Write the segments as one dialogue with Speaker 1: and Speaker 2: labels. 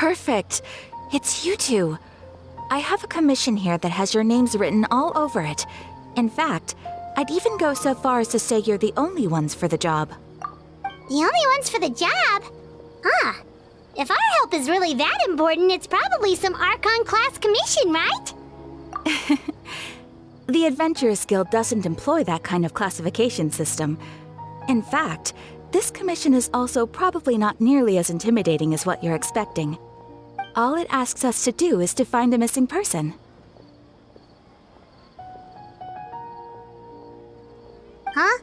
Speaker 1: Perfect. It's you two. I have a commission here that has your names written all over it. In fact, I'd even go so far as to say you're the only ones for the job.
Speaker 2: The only ones for the job? Huh. If our help is really that important, it's probably some Archon-class commission, right?
Speaker 1: The Adventurers Guild doesn't employ that kind of classification system. In fact, this commission is also probably not nearly as intimidating as what you're expecting. All it asks us to do is to find a missing person.
Speaker 2: Huh?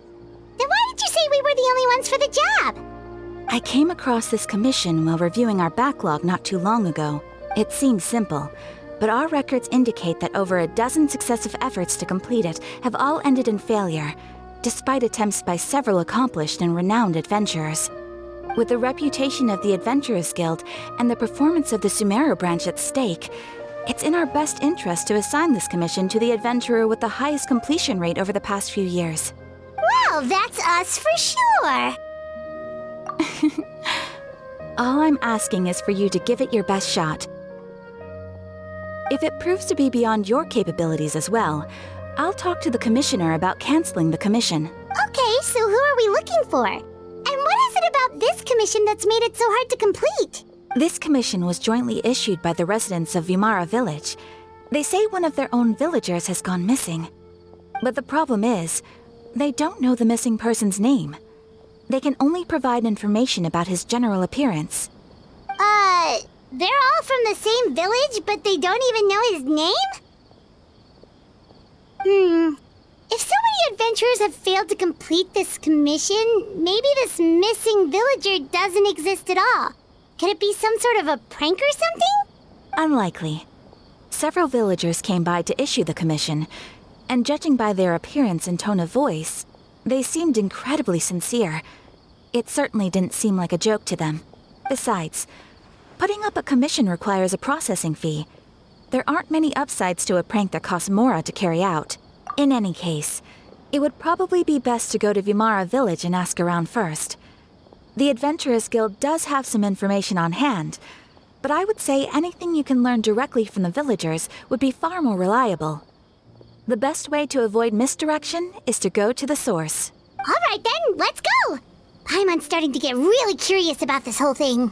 Speaker 2: Then why did you say we were the only ones for the job?
Speaker 1: I came across this commission while reviewing our backlog not too long ago. It seems simple, but our records indicate that over a dozen successive efforts to complete it have all ended in failure, despite attempts by several accomplished and renowned adventurers. With the reputation of the Adventurers Guild and the performance of the Sumeru branch at stake, it's in our best interest to assign this commission to the adventurer with the highest completion rate over the past few years.
Speaker 2: Well, that's us for sure.
Speaker 1: All I'm asking is for you to give it your best shot. If it proves to be beyond your capabilities as well, I'll talk to the commissioner about canceling the commission.
Speaker 2: Okay, so who are we looking for? And what is it about this commission that's made it so hard to complete?
Speaker 1: This commission was jointly issued by the residents of Vimara Village. They say one of their own villagers has gone missing. But the problem is, they don't know the missing person's name. They can only provide information about his general appearance.
Speaker 2: They're all from the same village, but they don't even know his name? If so many adventurers have failed to complete this commission, maybe this missing villager doesn't exist at all. Could it be some sort of a prank or something?
Speaker 1: Unlikely. Several villagers came by to issue the commission, and judging by their appearance and tone of voice, they seemed incredibly sincere. It certainly didn't seem like a joke to them. Besides, putting up a commission requires a processing fee. There aren't many upsides to a prank that costs Mora to carry out. In any case, it would probably be best to go to Vimara Village and ask around first. The Adventurers Guild does have some information on hand, but I would say anything you can learn directly from the villagers would be far more reliable. The best way to avoid misdirection is to go to the source.
Speaker 2: All right then, let's go! Paimon's starting to get really curious about this whole thing.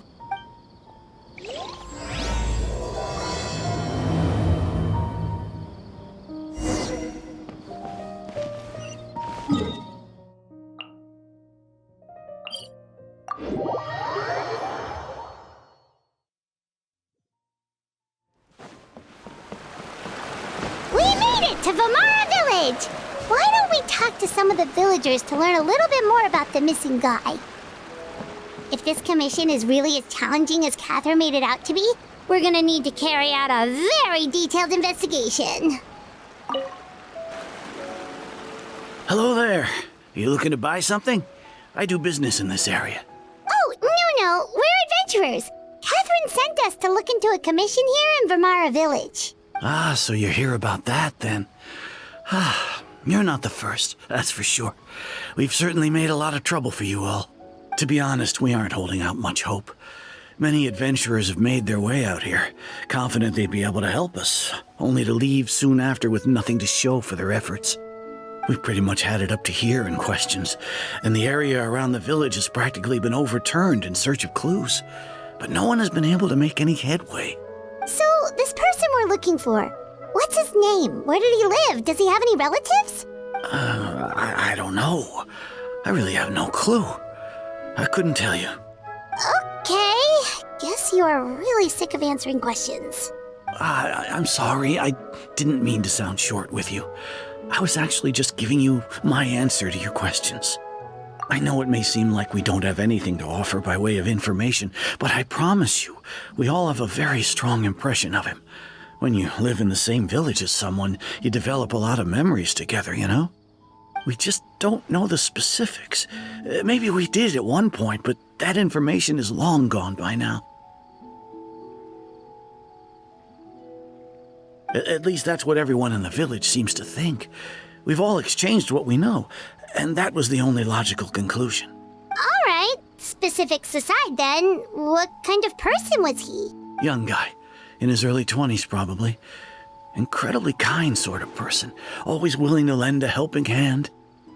Speaker 2: We made it to Vimara Village! Why don't we talk to some of the villagers to learn a little bit more about the missing guy? If this commission is really as challenging as Catherine made it out to be, we're gonna need to carry out a very detailed investigation.
Speaker 3: Hello there. You looking to buy something? I do business in this area.
Speaker 2: Oh, no, we're adventurers. Catherine sent us to look into a commission here in Vimara Village.
Speaker 3: Ah, so you're here about that then. You're not the first, that's for sure. We've certainly made a lot of trouble for you all. To be honest, we aren't holding out much hope. Many adventurers have made their way out here, confident they'd be able to help us, only to leave soon after with nothing to show for their efforts. We've pretty much had it up to here in questions, and the area around the village has practically been overturned in search of clues, but no one has been able to make any headway.
Speaker 2: So, this person we're looking for, what's his name? Where did he live? Does he have any relatives?
Speaker 3: I don't know. I really have no clue. I couldn't tell you.
Speaker 2: Okay, guess you are really sick of answering questions.
Speaker 3: I'm sorry, I didn't mean to sound short with you. I was actually just giving you my answer to your questions. I know it may seem like we don't have anything to offer by way of information, but I promise you, we all have a very strong impression of him. When you live in the same village as someone, you develop a lot of memories together, you know? We just don't know the specifics. Maybe we did at one point, but that information is long gone by now. At least that's what everyone in the village seems to think. We've all exchanged what we know, and that was the only logical conclusion.
Speaker 2: All right, specifics aside then, what kind of person was he?
Speaker 3: Young guy, in his early 20s probably. Incredibly kind sort of person, always willing to lend a helping hand.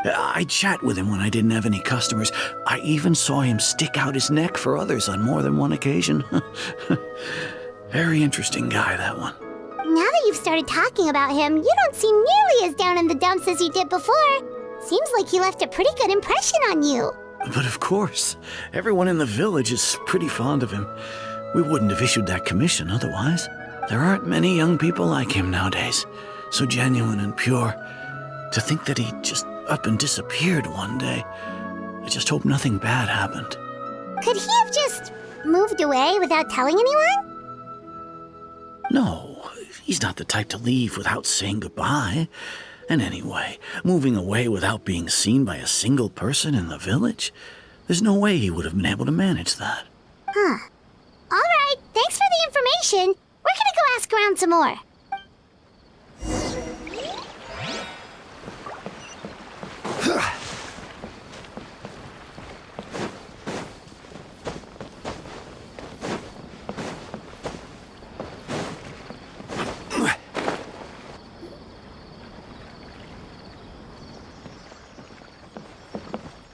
Speaker 3: I'd chat with him when I didn't have any customers. I even saw him stick out his neck for others on more than one occasion. Very interesting guy, that one.
Speaker 2: Now that you've started talking about him, you don't seem nearly as down in the dumps as you did before. Seems like he left a pretty good impression on you.
Speaker 3: But of course, everyone in the village is pretty fond of him. We wouldn't have issued that commission otherwise. There aren't many young people like him nowadays, so genuine and pure. To think that he just up and disappeared one day. I just hope nothing bad happened.
Speaker 2: Could he have just moved away without telling anyone?
Speaker 3: No, he's not the type to leave without saying goodbye. And anyway, moving away without being seen by a single person in the village? There's no way he would have been able to manage that.
Speaker 2: Huh. All right, thanks for the information. We're gonna go ask around some more.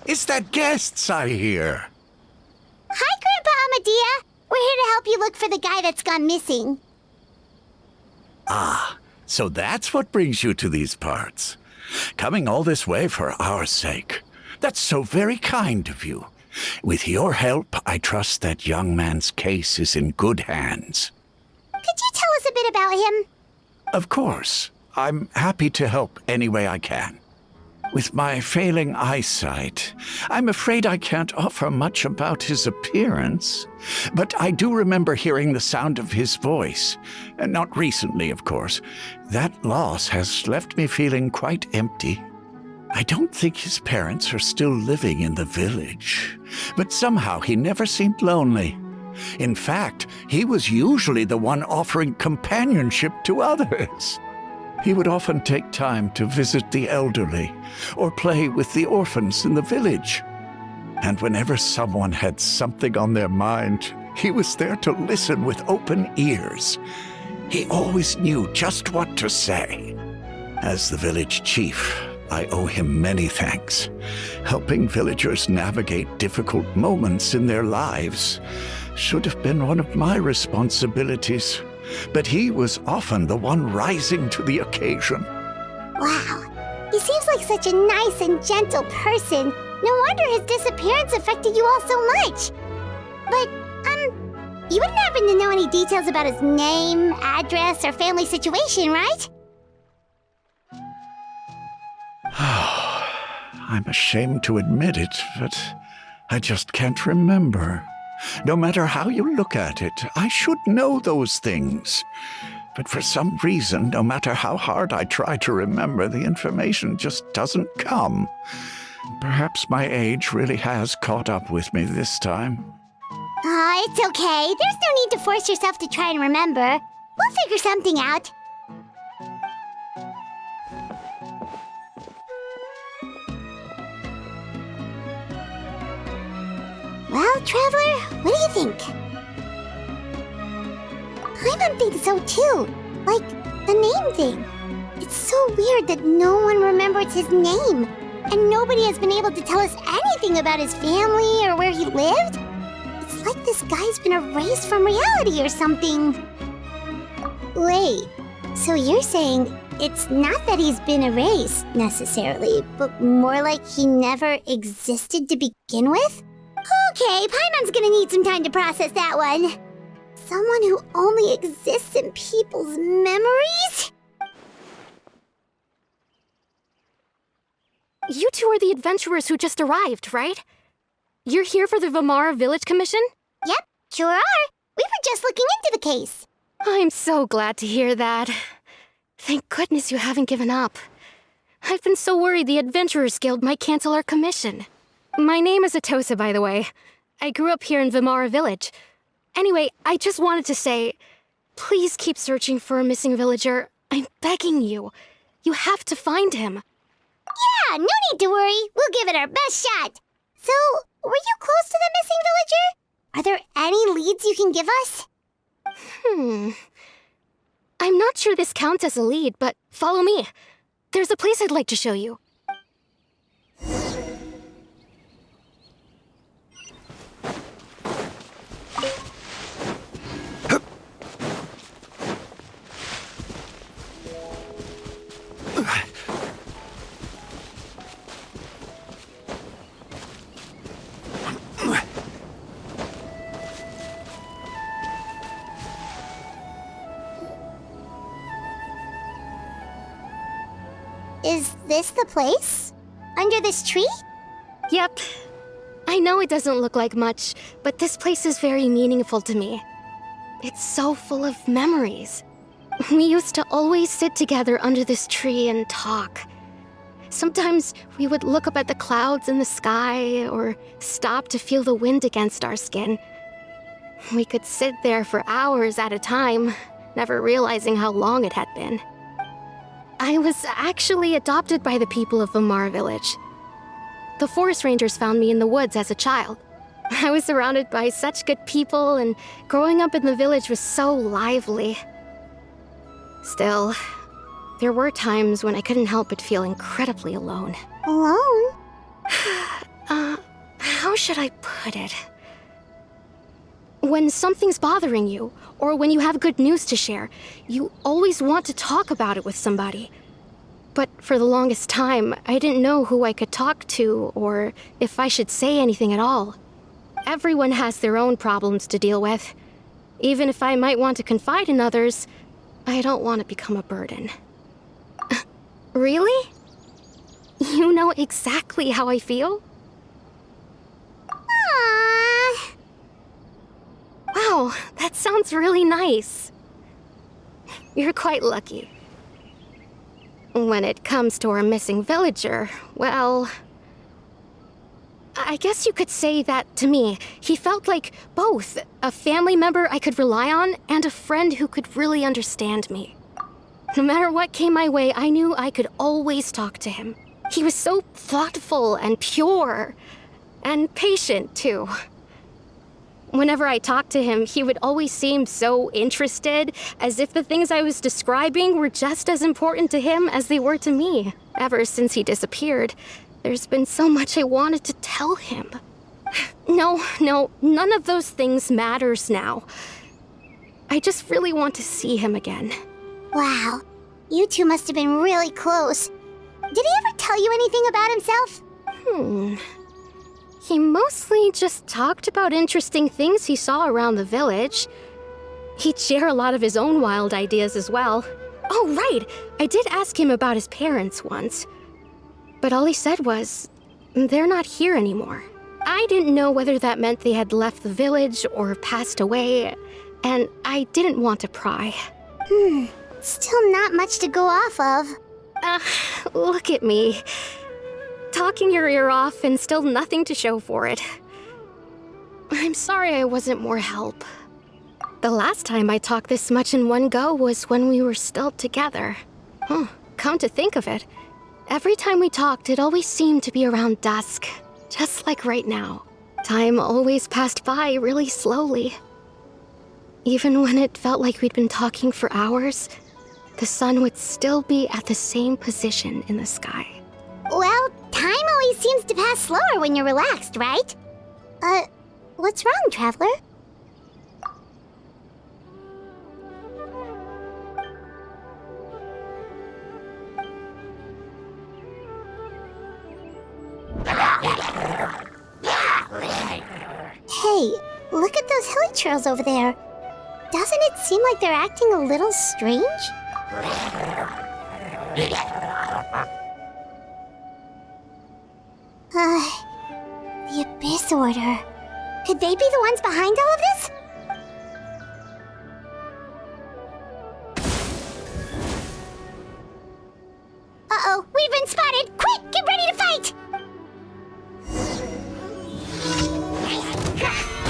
Speaker 4: It's that guests I hear.
Speaker 2: Hi, Grandpa Amadea. We're here to help you look for the guy that's gone missing.
Speaker 4: So that's what brings you to these parts. Coming all this way for our sake. That's so very kind of you. With your help, I trust that young man's case is in good hands.
Speaker 2: Could you tell us a bit about him?
Speaker 4: Of course. I'm happy to help any way I can. With my failing eyesight, I'm afraid I can't offer much about his appearance. But I do remember hearing the sound of his voice. Not recently, of course. That loss has left me feeling quite empty. I don't think his parents are still living in the village. But somehow he never seemed lonely. In fact, he was usually the one offering companionship to others. He would often take time to visit the elderly or play with the orphans in the village. And whenever someone had something on their mind, he was there to listen with open ears. He always knew just what to say. As the village chief, I owe him many thanks. Helping villagers navigate difficult moments in their lives should have been one of my responsibilities. But he was often the one rising to the occasion.
Speaker 2: Wow, he seems like such a nice and gentle person. No wonder his disappearance affected you all so much. But, you wouldn't happen to know any details about his name, address, or family situation, right?
Speaker 4: I'm ashamed to admit it, but I just can't remember. No matter how you look at it, I should know those things. But for some reason, no matter how hard I try to remember, the information just doesn't come. Perhaps my age really has caught up with me this time.
Speaker 2: It's okay. There's no need to force yourself to try and remember. We'll figure something out. Well, Traveler, what do you think? Paimon thinks so too. Like, the name thing. It's so weird that no one remembers his name. And nobody has been able to tell us anything about his family or where he lived. It's like this guy's been erased from reality or something. Wait, so you're saying it's not that he's been erased, necessarily, but more like he never existed to begin with? Okay, Paimon's gonna need some time to process that one. Someone who only exists in people's memories?
Speaker 5: You two are the adventurers who just arrived, right? You're here for the Vamara Village Commission?
Speaker 2: Yep, sure are. We were just looking into the case.
Speaker 5: I'm so glad to hear that. Thank goodness you haven't given up. I've been so worried the Adventurers Guild might cancel our commission. My name is Atosa, by the way. I grew up here in Vamara Village. Anyway, I just wanted to say, please keep searching for a missing villager. I'm begging you. You have to find him.
Speaker 2: Yeah, no need to worry. We'll give it our best shot. So, were you close to the missing villager? Are there any leads you can give us?
Speaker 5: I'm not sure this counts as a lead, but follow me. There's a place I'd like to show you.
Speaker 2: Is this the place? Under this tree?
Speaker 5: Yep. I know it doesn't look like much, but this place is very meaningful to me. It's so full of memories. We used to always sit together under this tree and talk. Sometimes we would look up at the clouds in the sky or stop to feel the wind against our skin. We could sit there for hours at a time, never realizing how long it had been. I was actually adopted by the people of Vamara Village. The forest rangers found me in the woods as a child. I was surrounded by such good people, and growing up in the village was so lively. Still, there were times when I couldn't help but feel incredibly alone.
Speaker 2: Alone?
Speaker 5: How should I put it? When something's bothering you, or when you have good news to share, you always want to talk about it with somebody. But for the longest time, I didn't know who I could talk to, or if I should say anything at all. Everyone has their own problems to deal with. Even if I might want to confide in others, I don't want to become a burden. Really? You know exactly how I feel?
Speaker 2: Aww.
Speaker 5: Wow, that sounds really nice. You're quite lucky. When it comes to our missing villager, well, I guess you could say that to me. He felt like both a family member I could rely on and a friend who could really understand me. No matter what came my way, I knew I could always talk to him. He was so thoughtful and pure, and patient too. Whenever I talked to him, he would always seem so interested, as if the things I was describing were just as important to him as they were to me. Ever since he disappeared, there's been so much I wanted to tell him. No, none of those things matters now. I just really want to see him again.
Speaker 2: Wow. You two must have been really close. Did he ever tell you anything about himself?
Speaker 5: He mostly just talked about interesting things he saw around the village. He'd share a lot of his own wild ideas as well. Oh, right! I did ask him about his parents once. But all he said was, they're not here anymore. I didn't know whether that meant they had left the village or passed away, and I didn't want to pry.
Speaker 2: Still not much to go off of.
Speaker 5: Look at me. Talking your ear off and still nothing to show for it. I'm sorry I wasn't more help. The last time I talked this much in one go was when we were still together. Come to think of it, every time we talked, it always seemed to be around dusk, just like right now. Time always passed by really slowly. Even when it felt like we'd been talking for hours, the sun would still be at the same position in the sky.
Speaker 2: Well, time always seems to pass slower when you're relaxed, right? What's wrong, Traveler? Hey, look at those hilichurls over there. Doesn't it seem like they're acting a little strange? The Abyss Order. Could they be the ones behind all of this? Uh-oh, we've been spotted! Quick, get ready to fight!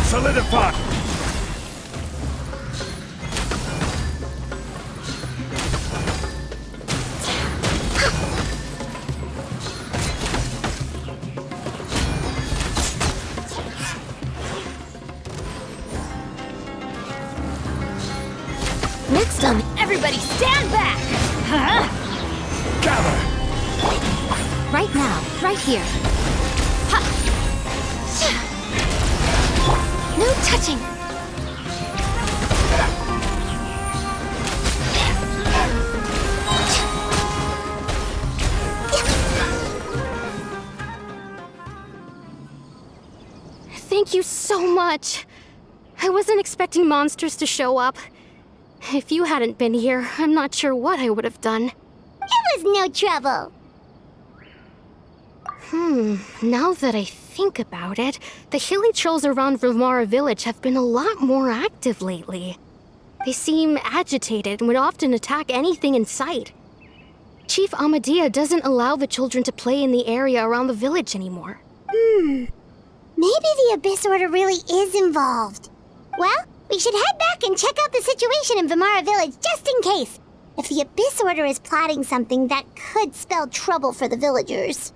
Speaker 4: Solidify!
Speaker 5: Next on, everybody stand back! Huh?
Speaker 4: Gather!
Speaker 5: Right now, right here. Ha! No touching! Thank you so much. I wasn't expecting monsters to show up. If you hadn't been here, I'm not sure what I would have done.
Speaker 2: It was no trouble.
Speaker 5: Now that I think about it, the hilly trolls around Vimara Village have been a lot more active lately. They seem agitated and would often attack anything in sight. Chief Amadea doesn't allow the children to play in the area around the village anymore.
Speaker 2: Maybe the Abyss Order really is involved. Well, we should head back and check out the situation in Vimara Village just in case. If the Abyss Order is plotting something, that could spell trouble for the villagers.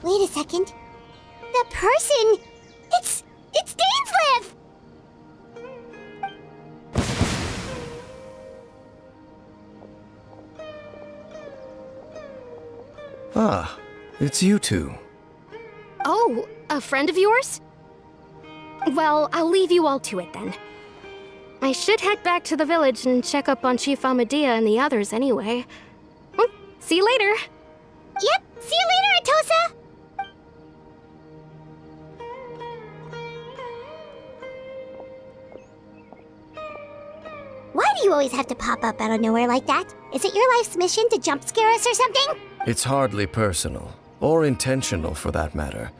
Speaker 2: Wait a second. That person... It's Dainsleif!
Speaker 6: Ah, it's you two.
Speaker 5: Oh, a friend of yours? Well, I'll leave you all to it then. I should head back to the village and check up on Chief Amadea and the others anyway. See you later.
Speaker 2: Yep, see you later, Atosa! Why do you always have to pop up out of nowhere like that? Is it your life's mission to jump scare us or something?
Speaker 6: It's hardly personal, or intentional for that matter.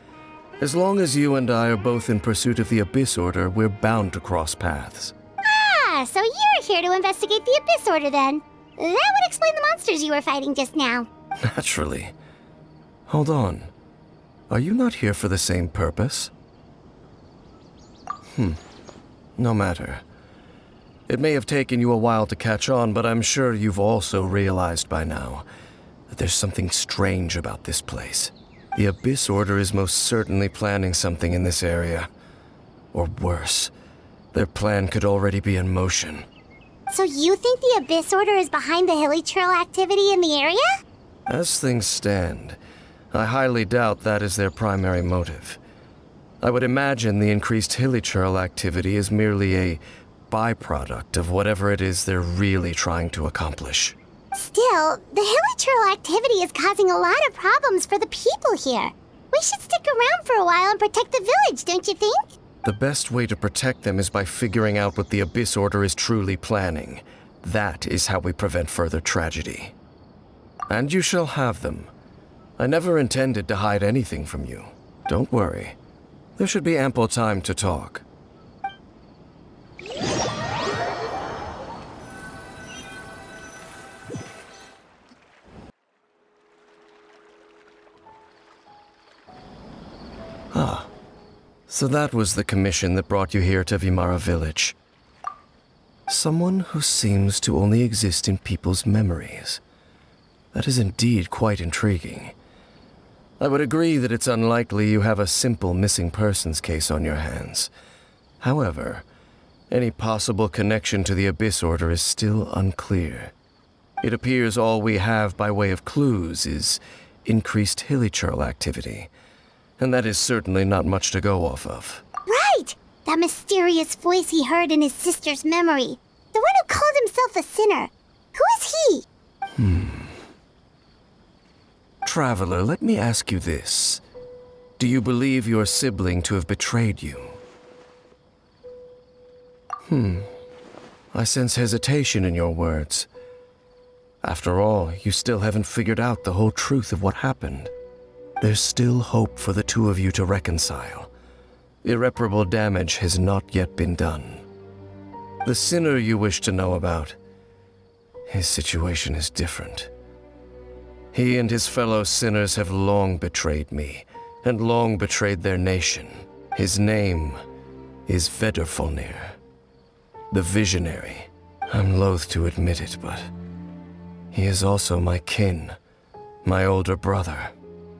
Speaker 6: As long as you and I are both in pursuit of the Abyss Order, we're bound to cross paths.
Speaker 2: Ah, so you're here to investigate the Abyss Order then. That would explain the monsters you were fighting just now.
Speaker 6: Naturally. Hold on. Are you not here for the same purpose? No matter. It may have taken you a while to catch on, but I'm sure you've also realized by now that there's something strange about this place. The Abyss Order is most certainly planning something in this area. Or worse, their plan could already be in motion.
Speaker 2: So you think the Abyss Order is behind the hilichurl activity in the area?
Speaker 6: As things stand, I highly doubt that is their primary motive. I would imagine the increased hilichurl activity is merely a byproduct of whatever it is they're really trying to accomplish.
Speaker 2: Still, the hilichurl activity is causing a lot of problems for the people here. We should stick around for a while and protect the village, don't you think?
Speaker 6: The best way to protect them is by figuring out what the Abyss Order is truly planning. That is how we prevent further tragedy. And you shall have them. I never intended to hide anything from you. Don't worry. There should be ample time to talk. Ah, so that was the commission that brought you here to Vimara Village. Someone who seems to only exist in people's memories. That is indeed quite intriguing. I would agree that it's unlikely you have a simple missing persons case on your hands. However, any possible connection to the Abyss Order is still unclear. It appears all we have by way of clues is increased hilichurl activity, and that is certainly not much to go off of.
Speaker 2: Right! That mysterious voice he heard in his sister's memory. The one who called himself a sinner. Who is he?
Speaker 6: Traveler, let me ask you this. Do you believe your sibling to have betrayed you? I sense hesitation in your words. After all, you still haven't figured out the whole truth of what happened. There's still hope for the two of you to reconcile. Irreparable damage has not yet been done. The sinner you wish to know about, his situation is different. He and his fellow sinners have long betrayed me, and long betrayed their nation. His name is Vedrfolnir, the Visionary. I'm loath to admit it, but he is also my kin, my older brother.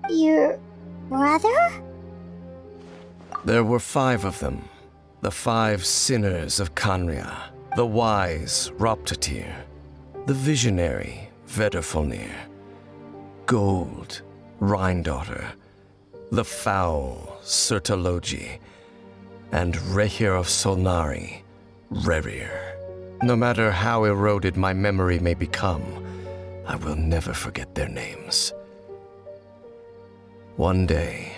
Speaker 2: Your brother?
Speaker 6: There were 5 of them, the 5 sinners of Khaenri'ah, the wise Roptatyr, the visionary Vedrfolnir, Gold Rhyndaughtr, the foul Surtalogi, and Rehir of Solnari, Rerir. No matter how eroded my memory may become, I will never forget their names. One day,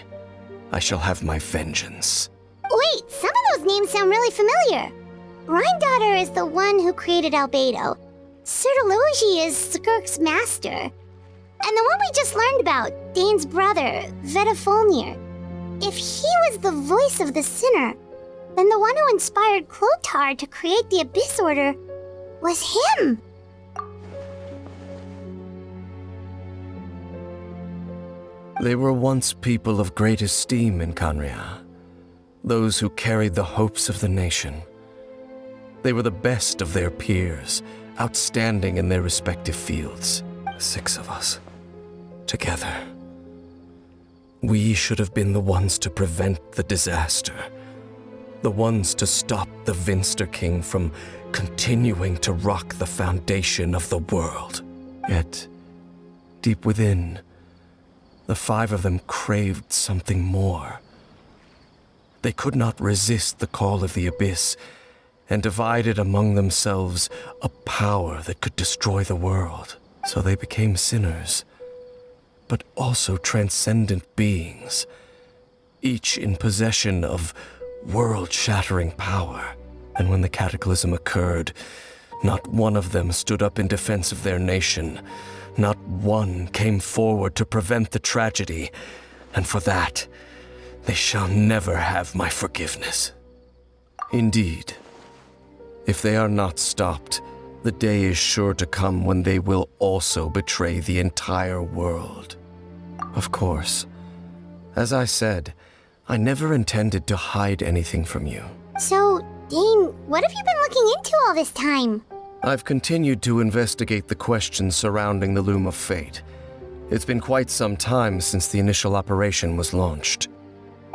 Speaker 6: I shall have my vengeance.
Speaker 2: Wait, some of those names sound really familiar. Rhyndaughtr is the one who created Albedo. Surtalogi is Skirk's master. And the one we just learned about, Dane's brother, Vedrfolnir. If he was the voice of the sinner, then the one who inspired Clothar to create the Abyss Order was him.
Speaker 6: They were once people of great esteem in Khaenri'ah, those who carried the hopes of the nation. They were the best of their peers, outstanding in their respective fields. 6 of us, together. We should have been the ones to prevent the disaster. The ones to stop the Vinster King from continuing to rock the foundation of the world. Yet, deep within, the 5 of them craved something more. They could not resist the call of the Abyss, and divided among themselves a power that could destroy the world. So they became sinners, but also transcendent beings, each in possession of world-shattering power. And when the cataclysm occurred, not one of them stood up in defense of their nation. Not one came forward to prevent the tragedy, and for that, they shall never have my forgiveness. Indeed, if they are not stopped, the day is sure to come when they will also betray the entire world. Of course, as I said, I never intended to hide anything from you.
Speaker 2: So, Dane, what have you been looking into all this time?
Speaker 6: I've continued to investigate the questions surrounding the Loom of Fate. It's been quite some time since the initial operation was launched.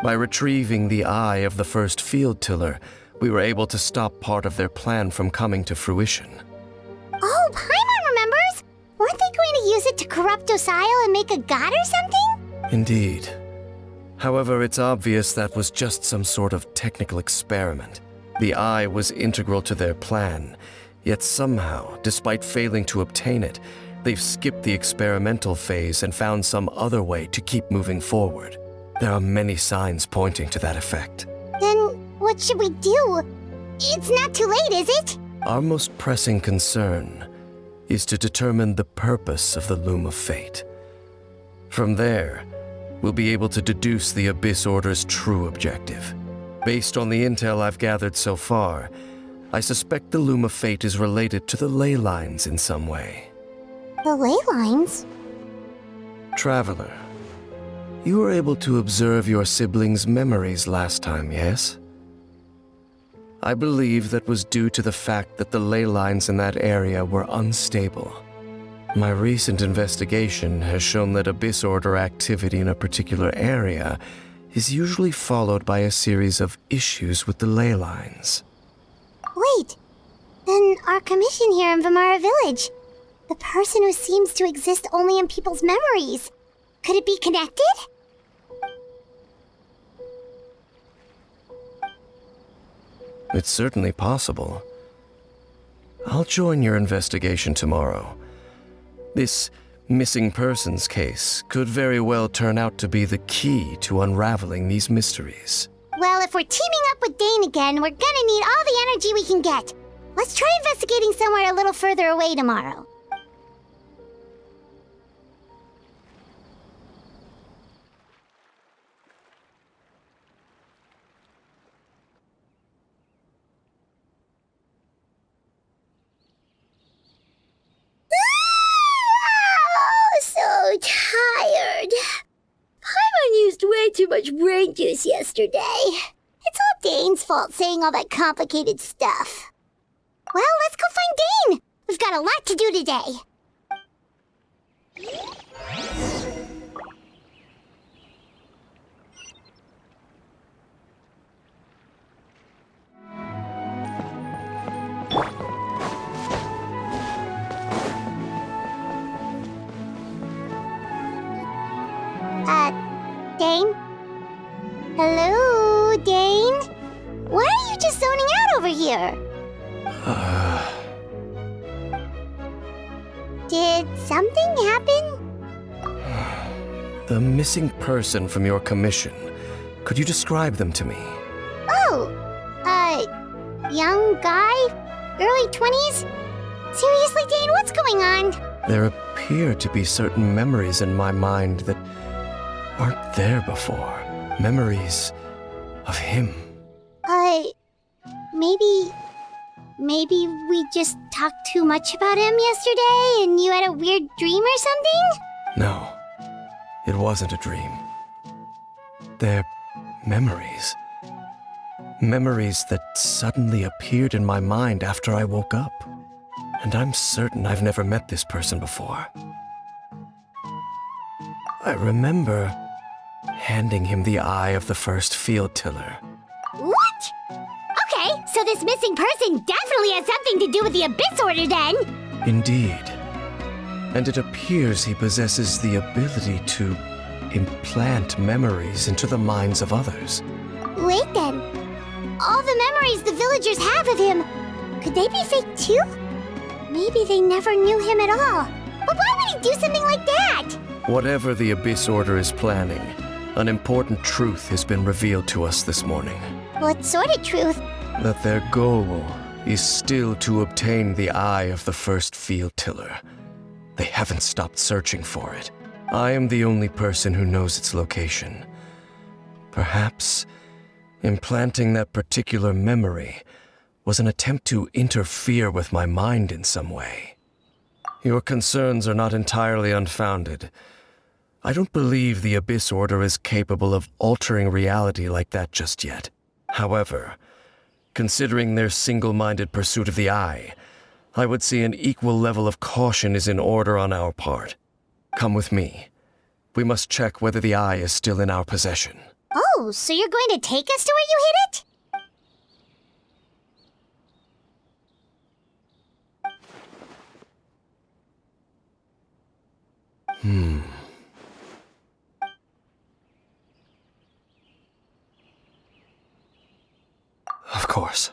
Speaker 6: By retrieving the eye of the first field tiller, we were able to stop part of their plan from coming to fruition.
Speaker 2: Oh, Paimon remembers! Weren't they going to use it to corrupt Osial and make a god or something?
Speaker 6: Indeed. However, it's obvious that was just some sort of technical experiment. The eye was integral to their plan, yet somehow, despite failing to obtain it, they've skipped the experimental phase and found some other way to keep moving forward. There are many signs pointing to that effect.
Speaker 2: Then, what should we do? It's not too late, is it?
Speaker 6: Our most pressing concern is to determine the purpose of the Loom of Fate. From there, we'll be able to deduce the Abyss Order's true objective. Based on the intel I've gathered so far, I suspect the Loom of Fate is related to the ley lines in some way.
Speaker 2: The ley lines?
Speaker 6: Traveler, you were able to observe your siblings' memories last time, yes? I believe that was due to the fact that the ley lines in that area were unstable. My recent investigation has shown that Abyss Order activity in a particular area is usually followed by a series of issues with the ley lines.
Speaker 2: Wait, then our commission here in Vamara Village, the person who seems to exist only in people's memories, could it be connected?
Speaker 6: It's certainly possible. I'll join your investigation tomorrow. This missing persons case could very well turn out to be the key to unraveling these mysteries.
Speaker 2: Well, if we're teaming up with Dane again, we're gonna need all the energy we can get. Let's try investigating somewhere a little further away tomorrow. So tired. Paimon used way too much brain juice yesterday. It's all Dane's fault saying all that complicated stuff. Well, let's go find Dane. We've got a lot to do today. Dane? Hello, Dane? Why are you just zoning out over here? Did something happen?
Speaker 6: The missing person from your commission. Could you describe them to me?
Speaker 2: Oh, young guy? Early 20s? Seriously, Dane, what's going on?
Speaker 6: There appear to be certain memories in my mind that weren't there before. Memories of him.
Speaker 2: Maybe we just talked too much about him yesterday and you had a weird dream or something?
Speaker 6: No, it wasn't a dream. They're memories. Memories that suddenly appeared in my mind after I woke up. And I'm certain I've never met this person before. I remember handing him the eye of the first field tiller.
Speaker 2: What? Okay, so this missing person definitely has something to do with the Abyss Order then!
Speaker 6: Indeed. And it appears he possesses the ability to implant memories into the minds of others.
Speaker 2: Wait then. All the memories the villagers have of him, could they be fake too? Maybe they never knew him at all. But why would he do something like that?
Speaker 6: Whatever the Abyss Order is planning, an important truth has been revealed to us this morning.
Speaker 2: What sort of truth?
Speaker 6: That their goal is still to obtain the eye of the first field tiller. They haven't stopped searching for it. I am the only person who knows its location. Perhaps implanting that particular memory was an attempt to interfere with my mind in some way. Your concerns are not entirely unfounded. I don't believe the Abyss Order is capable of altering reality like that just yet. However, considering their single-minded pursuit of the eye, I would say an equal level of caution is in order on our part. Come with me. We must check whether the eye is still in our possession.
Speaker 2: Oh, so you're going to take us to where you hid it?
Speaker 6: Of course.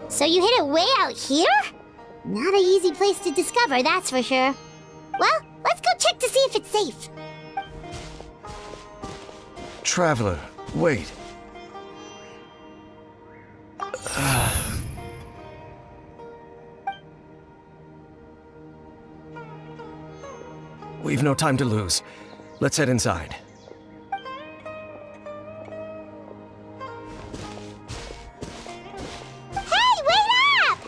Speaker 2: So you hid it way out here? Not an easy place to discover, that's for sure. Well, let's go check to see if it's safe.
Speaker 6: Traveler, wait. We've no time to lose. Let's head inside.
Speaker 2: Hey, wait up!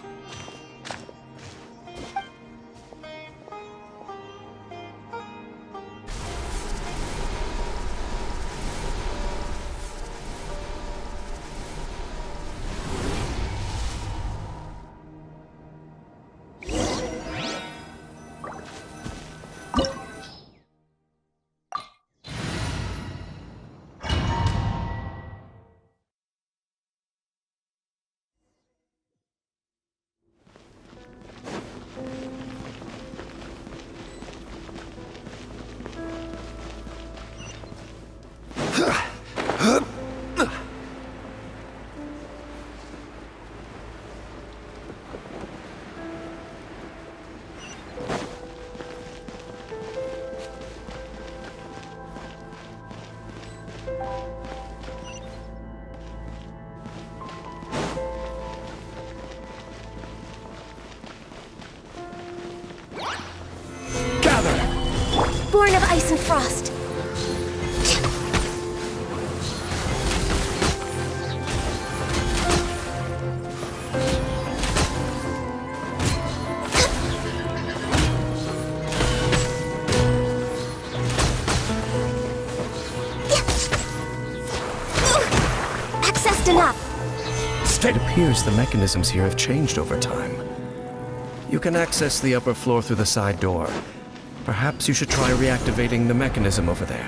Speaker 1: Born of ice and frost.
Speaker 6: appears the mechanisms here have changed over time. You can access the upper floor through the side door. Perhaps you should try reactivating the mechanism over there.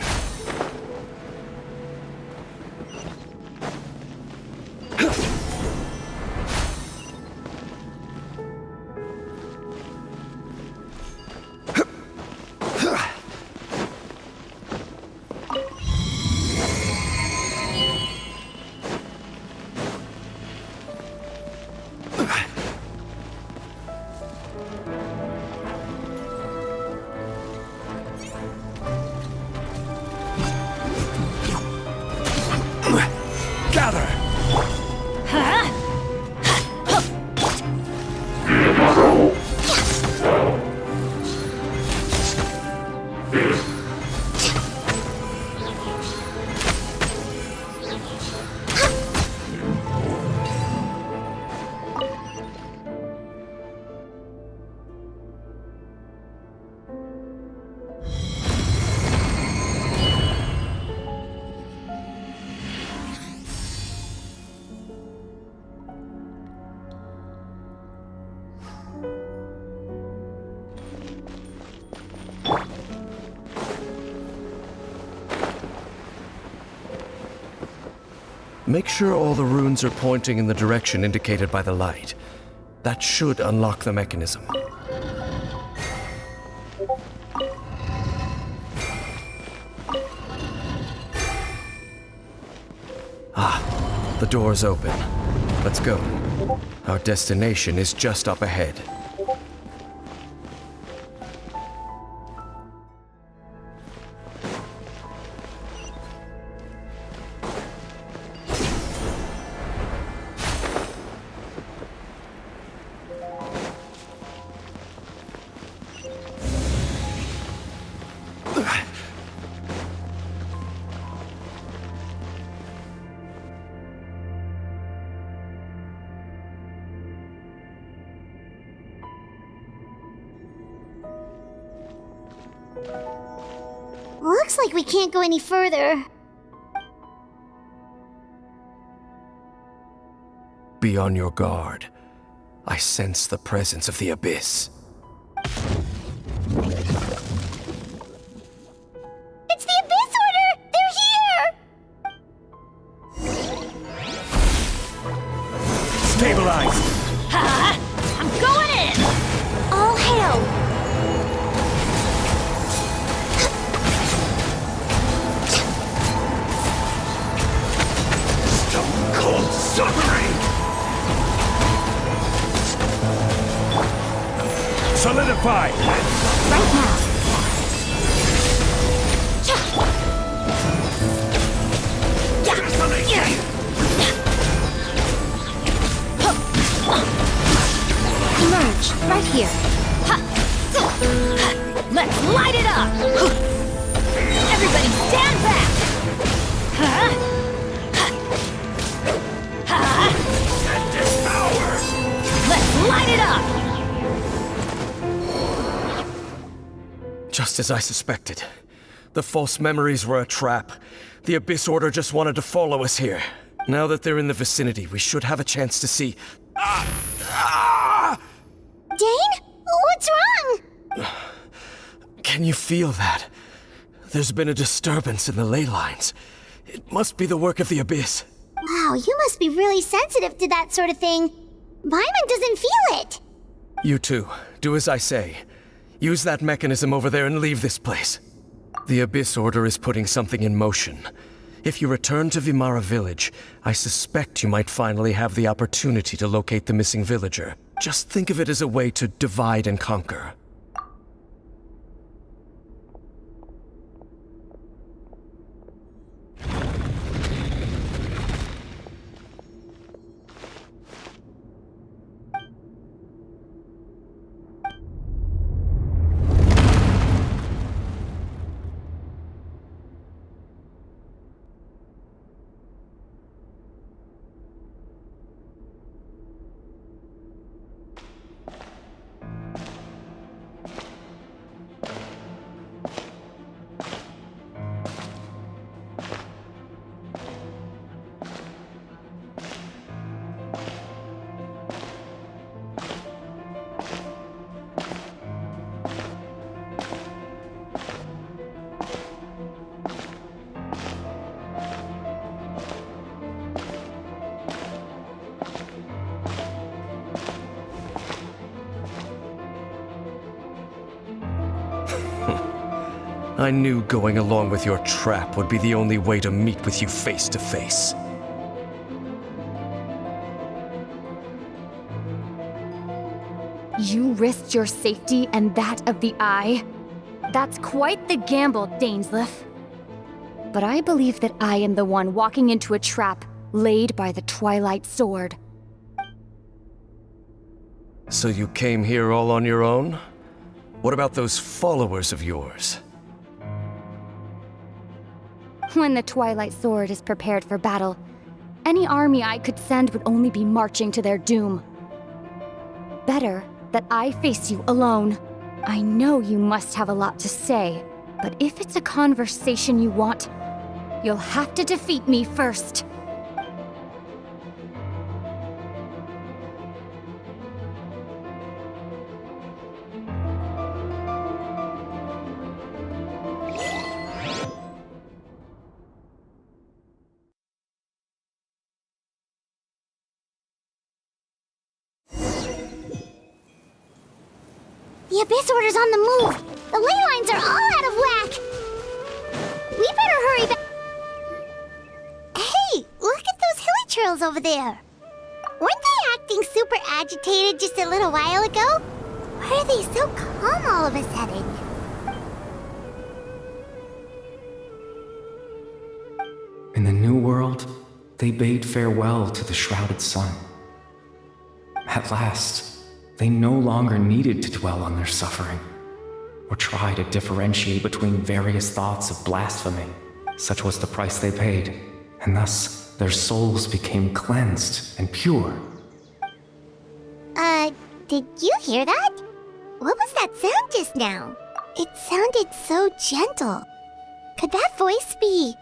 Speaker 6: Make sure all the runes are pointing in the direction indicated by the light. That should unlock the mechanism. Ah, the door's open. Let's go. Our destination is just up ahead.
Speaker 2: Looks like we can't go any further.
Speaker 6: Be on your guard. I sense the presence of the Abyss.
Speaker 2: It's the Abyss Order! They're here!
Speaker 3: Stabilize!
Speaker 1: I'm going in!
Speaker 2: All hail!
Speaker 3: Stone cold suffering! Solidify!
Speaker 1: Right now.
Speaker 5: Emerge, right here.
Speaker 1: Let's light it up! Everybody stand back! Let's light it up!
Speaker 6: Just as I suspected. The false memories were a trap. The Abyss Order just wanted to follow us here. Now that they're in the vicinity, we should have a chance to see...
Speaker 2: Dane? What's wrong?
Speaker 6: Can you feel that? There's been a disturbance in the ley lines. It must be the work of the Abyss.
Speaker 2: Wow, you must be really sensitive to that sort of thing. Paimon doesn't feel it.
Speaker 6: You too. Do as I say. Use that mechanism over there and leave this place. The Abyss Order is putting something in motion. If you return to Vimara Village, I suspect you might finally have the opportunity to locate the missing villager. Just think of it as a way to divide and conquer. I knew going along with your trap would be the only way to meet with you face to face.
Speaker 7: You risked your safety and that of the Eye? That's quite the gamble, Dainsleif. But I believe that I am the one walking into a trap laid by the Twilight Sword.
Speaker 6: So you came here all on your own? What about those followers of yours?
Speaker 7: When the Twilight Sword is prepared for battle, any army I could send would only be marching to their doom. Better that I face you alone. I know you must have a lot to say, but if it's a conversation you want, you'll have to defeat me first.
Speaker 2: The Abyss Order's on the move! The ley lines are all out of whack! We better hurry back. Hey, look at those hilichurls over there! Weren't they acting super agitated just a little while ago? Why are they so calm all of a sudden?
Speaker 8: In the New World, they bade farewell to the shrouded sun. At last, they no longer needed to dwell on their suffering, or try to differentiate between various thoughts of blasphemy. Such was the price they paid, and thus their souls became cleansed and pure.
Speaker 2: Did you hear that? What was that sound just now? It sounded so gentle. Could that voice be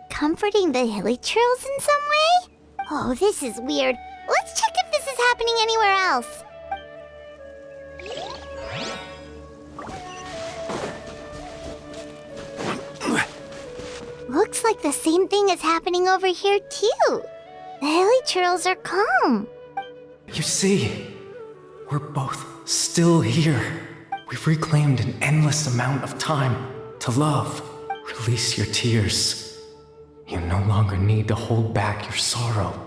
Speaker 2: comforting the hilichurls in some way? Oh, this is weird. Let's check if this is happening anywhere else. Looks like the same thing is happening over here too. The hilichurls are calm.
Speaker 8: You see, we're both still here. We've reclaimed an endless amount of time to love. Release your tears. You no longer need to hold back your sorrow.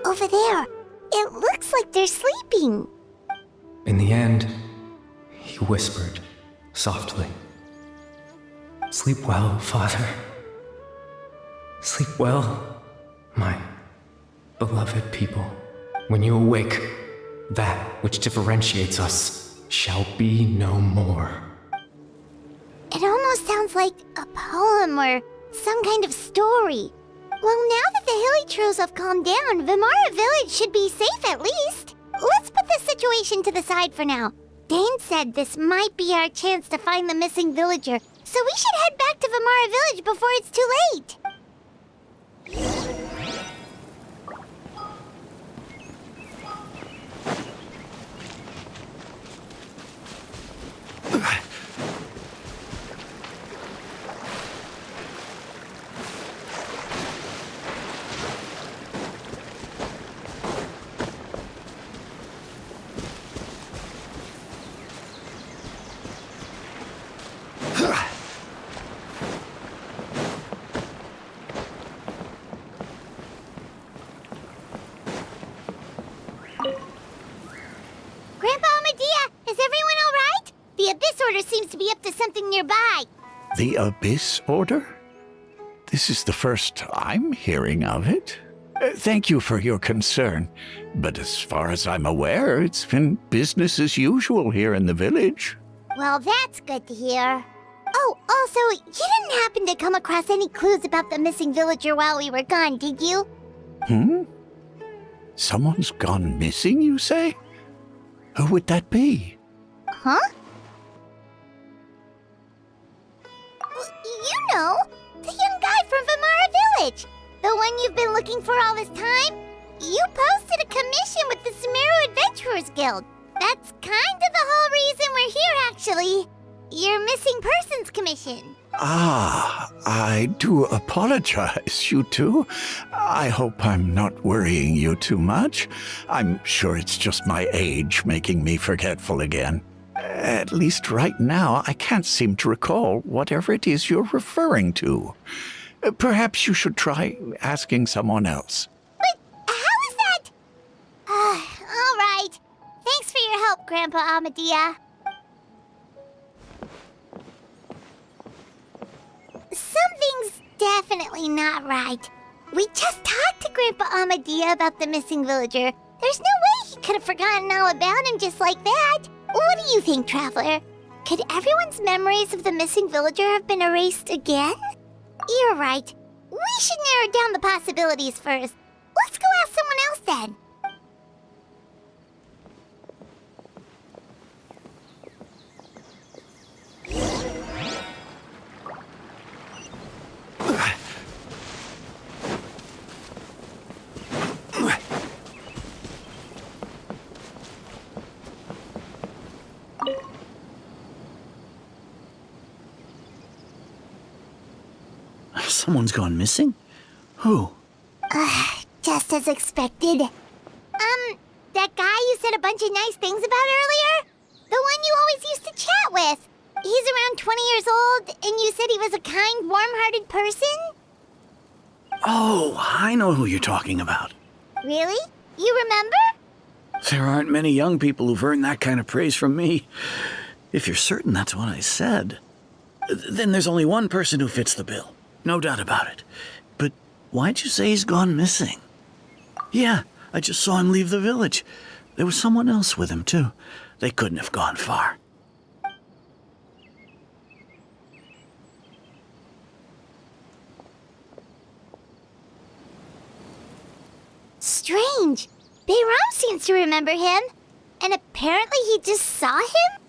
Speaker 2: Over there. It looks like they're sleeping.
Speaker 8: In the end, he whispered softly, "Sleep well, Father. Sleep well, my beloved people. When you awake, that which differentiates us shall be no more."
Speaker 2: It almost sounds like a poem or some kind of story. Well, now that the hilichurls have calmed down, Vimara Village should be safe at least. Let's put this situation to the side for now. Dane said this might be our chance to find the missing villager, so we should head back to Vimara Village before it's too late. Seems to be up to something nearby.
Speaker 4: The Abyss Order? This is the first I'm hearing of it. Thank you for your concern, but as far as I'm aware, it's been business as usual here in the village.
Speaker 2: Well, that's good to hear. Oh, also, you didn't happen to come across any clues about the missing villager while we were gone, did you?
Speaker 4: Someone's gone missing, you say? Who would that be?
Speaker 2: Huh? You know, the young guy from Vimara Village. The one you've been looking for all this time. You posted a commission with the Sumeru Adventurers Guild. That's kind of the whole reason we're here, actually. Your missing persons commission.
Speaker 4: I do apologize, you two. I hope I'm not worrying you too much. I'm sure it's just my age making me forgetful again. At least right now, I can't seem to recall whatever it is you're referring to. Perhaps you should try asking someone else.
Speaker 2: But how is that? All right. Thanks for your help, Grandpa Amadia. Something's definitely not right. We just talked to Grandpa Amadia about the missing villager. There's no way he could have forgotten all about him just like that. What do you think, Traveler? Could everyone's memories of the missing villager have been erased again? You're right. We should narrow down the possibilities first. Let's go ask someone else then.
Speaker 3: Someone's gone missing? Who?
Speaker 2: Just as expected. That guy you said a bunch of nice things about earlier? The one you always used to chat with. He's around 20 years old, and you said he was a kind, warm-hearted person?
Speaker 3: Oh, I know who you're talking about.
Speaker 2: Really? You remember?
Speaker 3: There aren't many young people who've earned that kind of praise from me. If you're certain that's what I said, then there's only one person who fits the bill. No doubt about it. But why'd you say he's gone missing? Yeah, I just saw him leave the village. There was someone else with him, too. They couldn't have gone far.
Speaker 2: Strange. Bayram seems to remember him. And apparently he just saw him?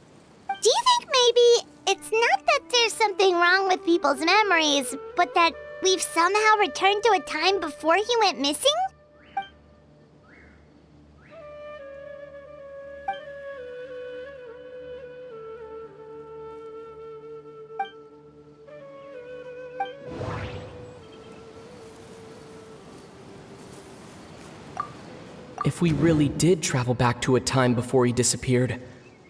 Speaker 2: Do you think maybe it's not that there's something wrong with people's memories, but that we've somehow returned to a time before he went missing?
Speaker 9: If we really did travel back to a time before he disappeared,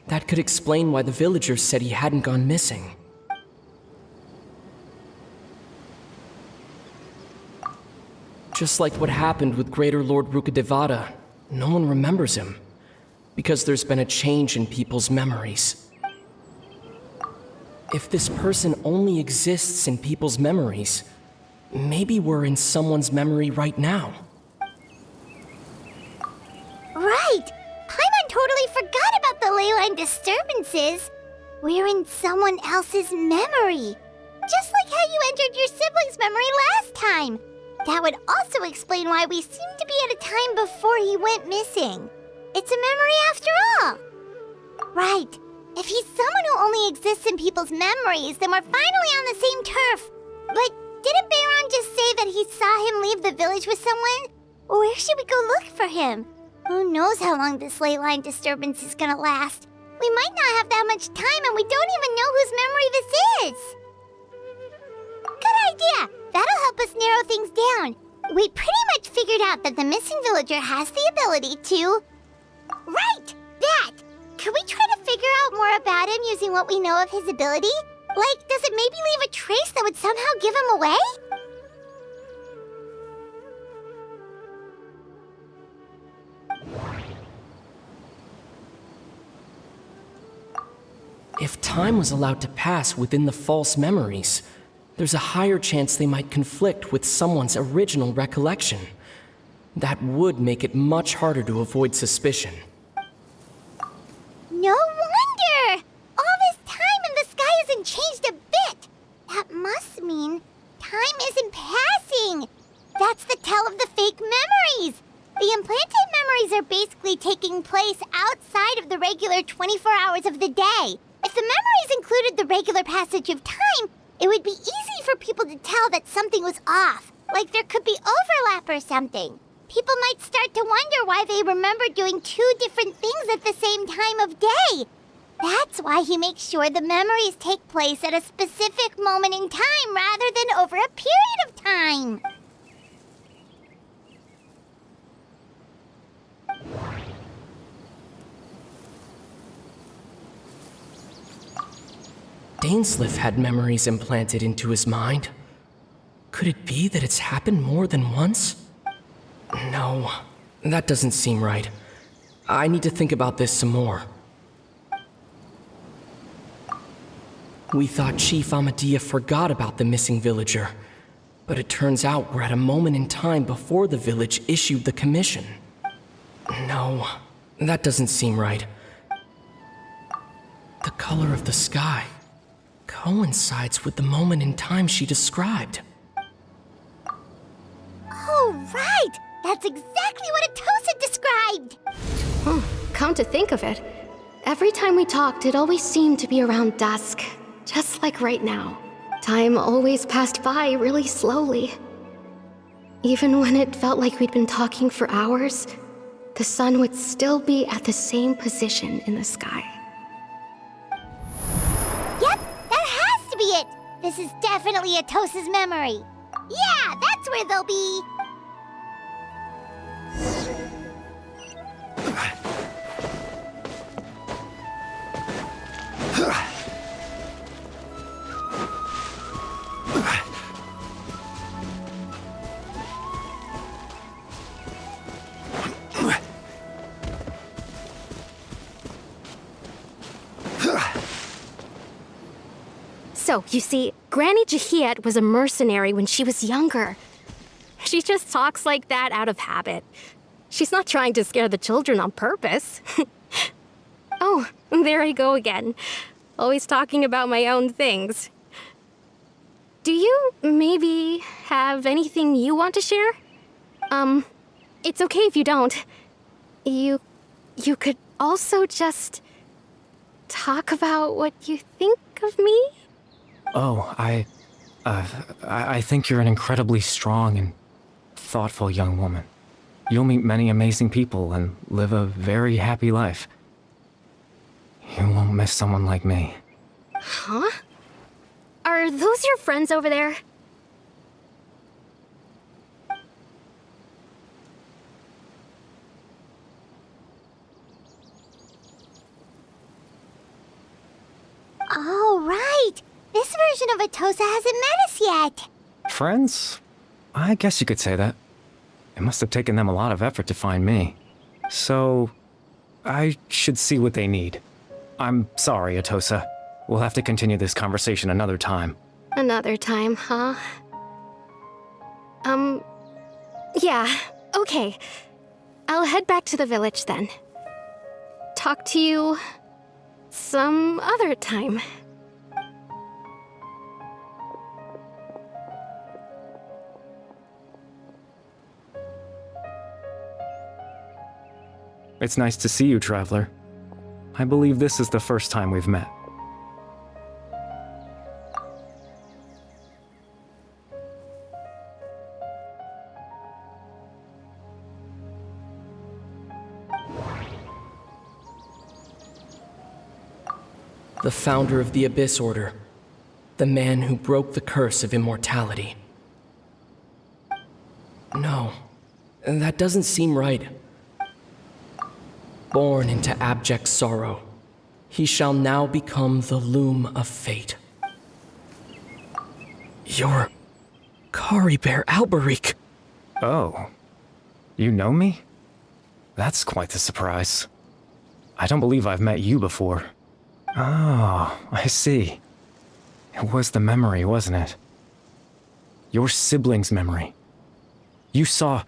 Speaker 9: that could explain why the villagers said he hadn't gone missing. Just like what happened with Greater Lord Rukkhadevata, no one remembers him, because there's been a change in people's memories. If this person only exists in people's memories, maybe we're in someone's memory right now.
Speaker 2: Right! Paimon totally forgot about the leyline disturbances. We're in someone else's memory. Just like how you entered your sibling's memory last time. That would also explain why we seem to be at a time before he went missing. It's a memory after all. Right. If he's someone who only exists in people's memories, then we're finally on the same turf. But didn't Bayron just say that he saw him leave the village with someone? Where should we go look for him? Who knows how long this ley line disturbance is gonna last? We might not have that much time, and we don't even know whose memory this is. Good idea! That'll help us narrow things down. We pretty much figured out that the missing villager has the ability to... Right! That! Could we try to figure out more about him using what we know of his ability? Like, does it maybe leave a trace that would somehow give him away?
Speaker 9: If time was allowed to pass within the false memories, there's a higher chance they might conflict with someone's original recollection. That would make it much harder to avoid suspicion.
Speaker 2: No wonder! All this time and the sky hasn't changed a bit! That must mean time isn't passing! That's the tell of the fake memories! The implanted memories are basically taking place outside of the regular 24 hours of the day. If the memories included the regular passage of time, it would be easy for people to tell that something was off, like there could be overlap or something. People might start to wonder why they remember doing two different things at the same time of day. That's why he makes sure the memories take place at a specific moment in time rather than over a period of time.
Speaker 9: Dainsleif had memories implanted into his mind. Could it be that it's happened more than once? No, that doesn't seem right. I need to think about this some more. We thought Chief Amadea forgot about the missing villager, but it turns out we're at a moment in time before the village issued the commission. No, that doesn't seem right. The color of the sky coincides with the moment in time she described.
Speaker 2: Oh, right! That's exactly what Atosa described!
Speaker 5: Come to think of it, every time we talked, it always seemed to be around dusk, just like right now. Time always passed by really slowly. Even when it felt like we'd been talking for hours, the sun would still be at the same position in the sky.
Speaker 2: Yep, that has to be it! This is definitely Atosa's memory. Yeah, that's where they'll be!
Speaker 5: So, you see, Granny Jahiet was a mercenary when she was younger. She just talks like that out of habit. She's not trying to scare the children on purpose. Oh, there I go again. Always talking about my own things. Do you maybe have anything you want to share? It's okay if you don't. You could also just talk about what you think of me?
Speaker 8: Oh, I think you're an incredibly strong and thoughtful young woman. You'll meet many amazing people and live a very happy life. You won't miss someone like me.
Speaker 5: Huh? Are those your friends over there?
Speaker 2: Oh, right! This version of Atosa hasn't met us yet!
Speaker 8: Friends? I guess you could say that. It must have taken them a lot of effort to find me. So, I should see what they need. I'm sorry, Atosa. We'll have to continue this conversation another time.
Speaker 5: Another time, huh? Yeah, okay. I'll head back to the village then. Talk to you some other time.
Speaker 8: It's nice to see you, Traveler. I believe this is the first time we've met.
Speaker 9: The founder of the Abyss Order. The man who broke the curse of immortality. No, that doesn't seem right. Born into abject sorrow, he shall now become the loom of fate. You're Caribert Alberic.
Speaker 8: Oh, you know me? That's quite the surprise. I don't believe I've met you before. Oh, I see. It was the memory, wasn't it? Your sibling's memory. You saw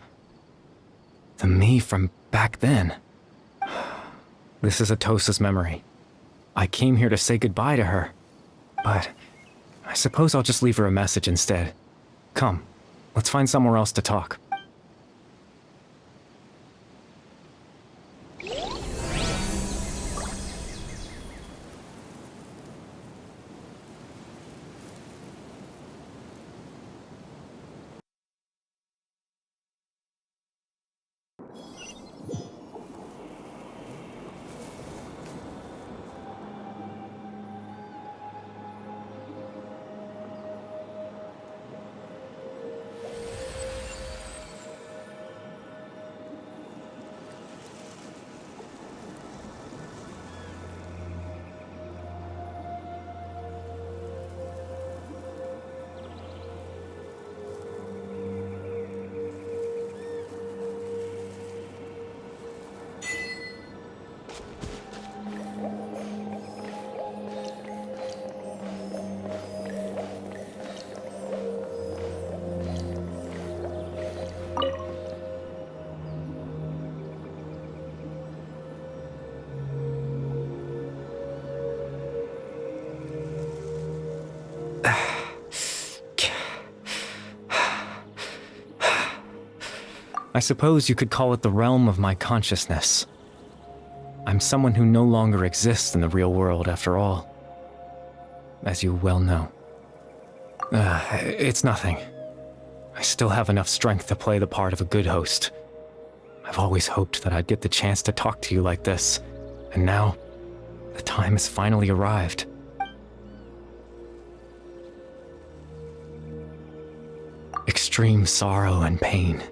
Speaker 8: the me from back then. This is Atosa's memory. I came here to say goodbye to her, but I suppose I'll just leave her a message instead. Come, let's find somewhere else to talk. I suppose you could call it the realm of my consciousness. I'm someone who no longer exists in the real world, after all. As you well know. It's nothing. I still have enough strength to play the part of a good host. I've always hoped that I'd get the chance to talk to you like this, and now, the time has finally arrived. Extreme sorrow and pain.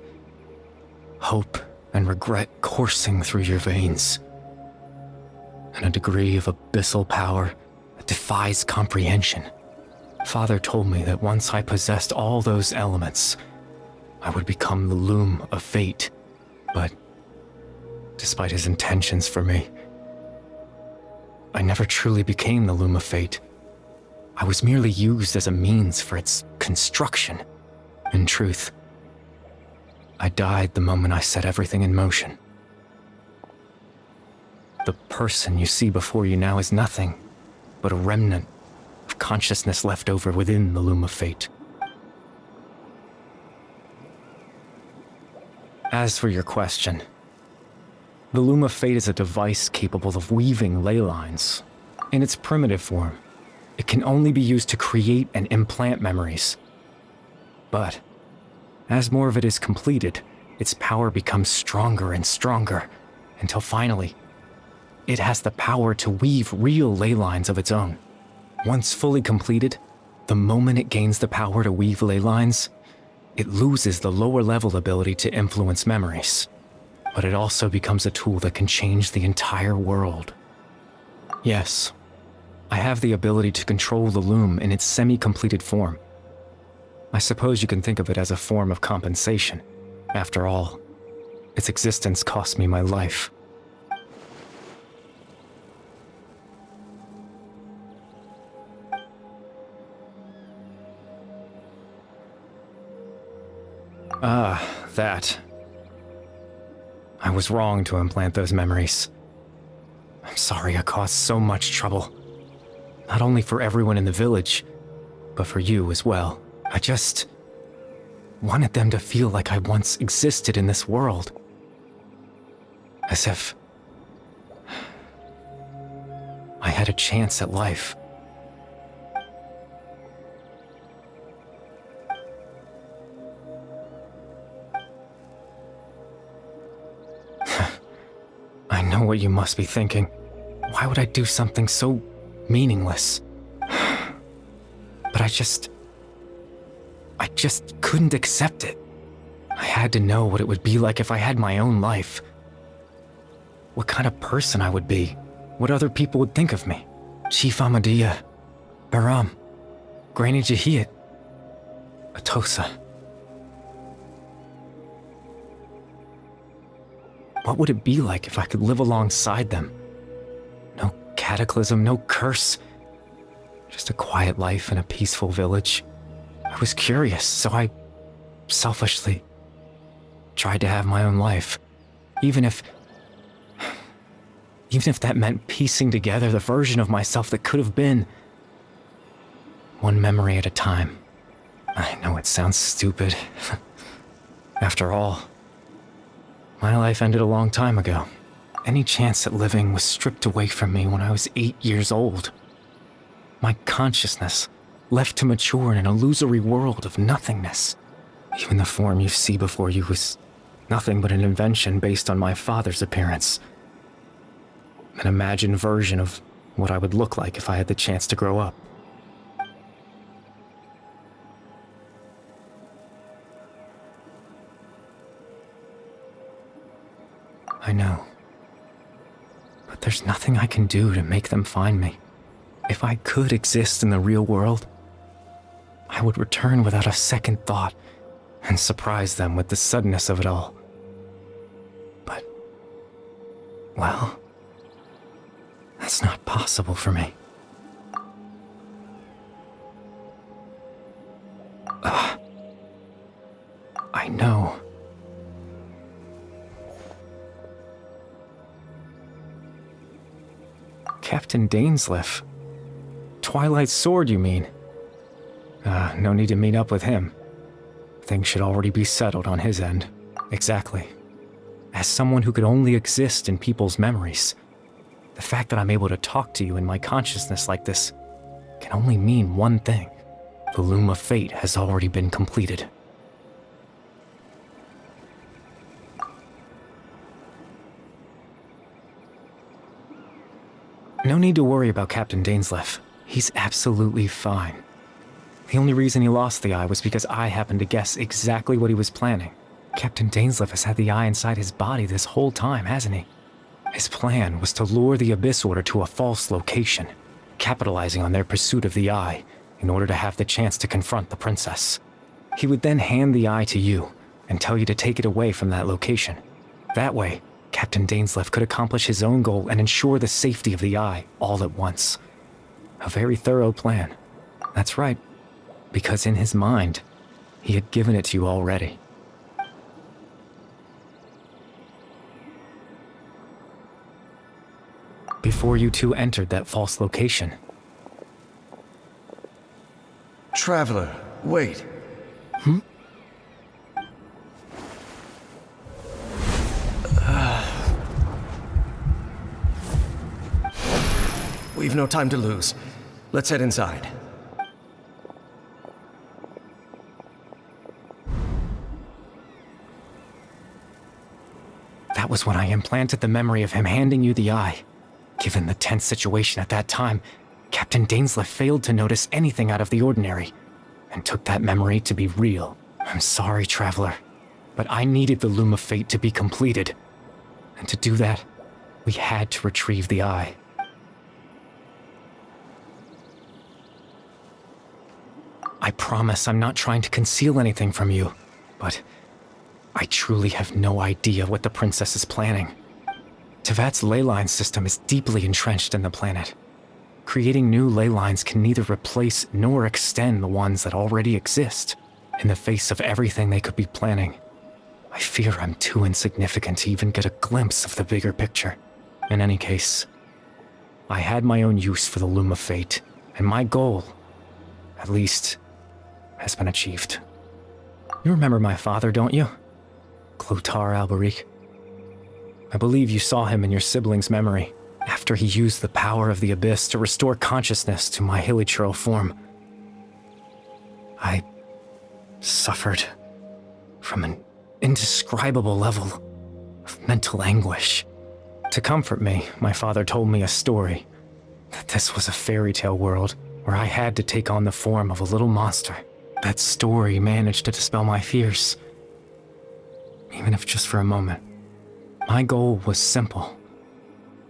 Speaker 8: Hope and regret coursing through your veins. And a degree of abyssal power that defies comprehension. Father told me that once I possessed all those elements, I would become the loom of fate. But, despite his intentions for me, I never truly became the loom of fate. I was merely used as a means for its construction. In truth, I died the moment I set everything in motion. The person you see before you now is nothing but a remnant of consciousness left over within the loom of fate. As for your question, the loom of fate is a device capable of weaving ley lines. In its primitive form, it can only be used to create and implant memories. But, as more of it is completed, its power becomes stronger and stronger, until finally, it has the power to weave real ley lines of its own. Once fully completed, the moment it gains the power to weave ley lines, it loses the lower-level ability to influence memories. But it also becomes a tool that can change the entire world. Yes, I have the ability to control the loom in its semi-completed form. I suppose you can think of it as a form of compensation. After all, its existence cost me my life. That. I was wrong to implant those memories. I'm sorry I caused so much trouble. Not only for everyone in the village, but for you as well. I just wanted them to feel like I once existed in this world. As if I had a chance at life. I know what you must be thinking. Why would I do something so meaningless? But I just couldn't accept it. I had to know what it would be like if I had my own life. What kind of person I would be. What other people would think of me. Chief Ahmadiyya, Baram, Granny Jahiyat, Atosa. What would it be like if I could live alongside them? No cataclysm, no curse. Just a quiet life in a peaceful village. I was curious, so I selfishly tried to have my own life. Even if that meant piecing together the version of myself that could have been. One memory at a time. I know it sounds stupid. After all, my life ended a long time ago. Any chance at living was stripped away from me when I was 8 years old. My consciousness left to mature in an illusory world of nothingness. Even the form you see before you was nothing but an invention based on my father's appearance. An imagined version of what I would look like if I had the chance to grow up. I know. But there's nothing I can do to make them find me. If I could exist in the real world, I would return without a second thought and surprise them with the suddenness of it all. But, well, that's not possible for me. I know. Captain Dainsleif. Twilight Sword, you mean? No need to meet up with him. Things should already be settled on his end. Exactly. As someone who could only exist in people's memories, the fact that I'm able to talk to you in my consciousness like this can only mean one thing. The Loom of Fate has already been completed. No need to worry about Captain Dainsleif. He's absolutely fine. The only reason he lost the eye was because I happened to guess exactly what he was planning. Captain Dainsleif has had the eye inside his body this whole time, hasn't he? His plan was to lure the Abyss Order to a false location, capitalizing on their pursuit of the eye in order to have the chance to confront the princess. He would then hand the eye to you and tell you to take it away from that location. That way, Captain Dainsleif could accomplish his own goal and ensure the safety of the eye all at once. A very thorough plan. That's right, because in his mind, he had given it to you already. Before you two entered that false location.
Speaker 6: Traveler, wait. We've no time to lose. Let's head inside.
Speaker 8: That was when I implanted the memory of him handing you the eye. Given the tense situation at that time, Captain Dainsleif failed to notice anything out of the ordinary, and took that memory to be real. I'm sorry, Traveler, but I needed the Loom of Fate to be completed. And to do that, we had to retrieve the eye. I promise I'm not trying to conceal anything from you, but I truly have no idea what the princess is planning. Tevat's ley line system is deeply entrenched in the planet. Creating new ley lines can neither replace nor extend the ones that already exist. In the face of everything they could be planning, I fear I'm too insignificant to even get a glimpse of the bigger picture. In any case, I had my own use for the Loom of Fate, and my goal, at least, has been achieved. You remember my father, don't you? Clothar Alberic. I believe you saw him in your sibling's memory, after he used the power of the Abyss to restore consciousness to my hilichurl form. I suffered from an indescribable level of mental anguish. To comfort me, my father told me a story, that this was a fairy tale world where I had to take on the form of a little monster. That story managed to dispel my fears, even if just for a moment. My goal was simple: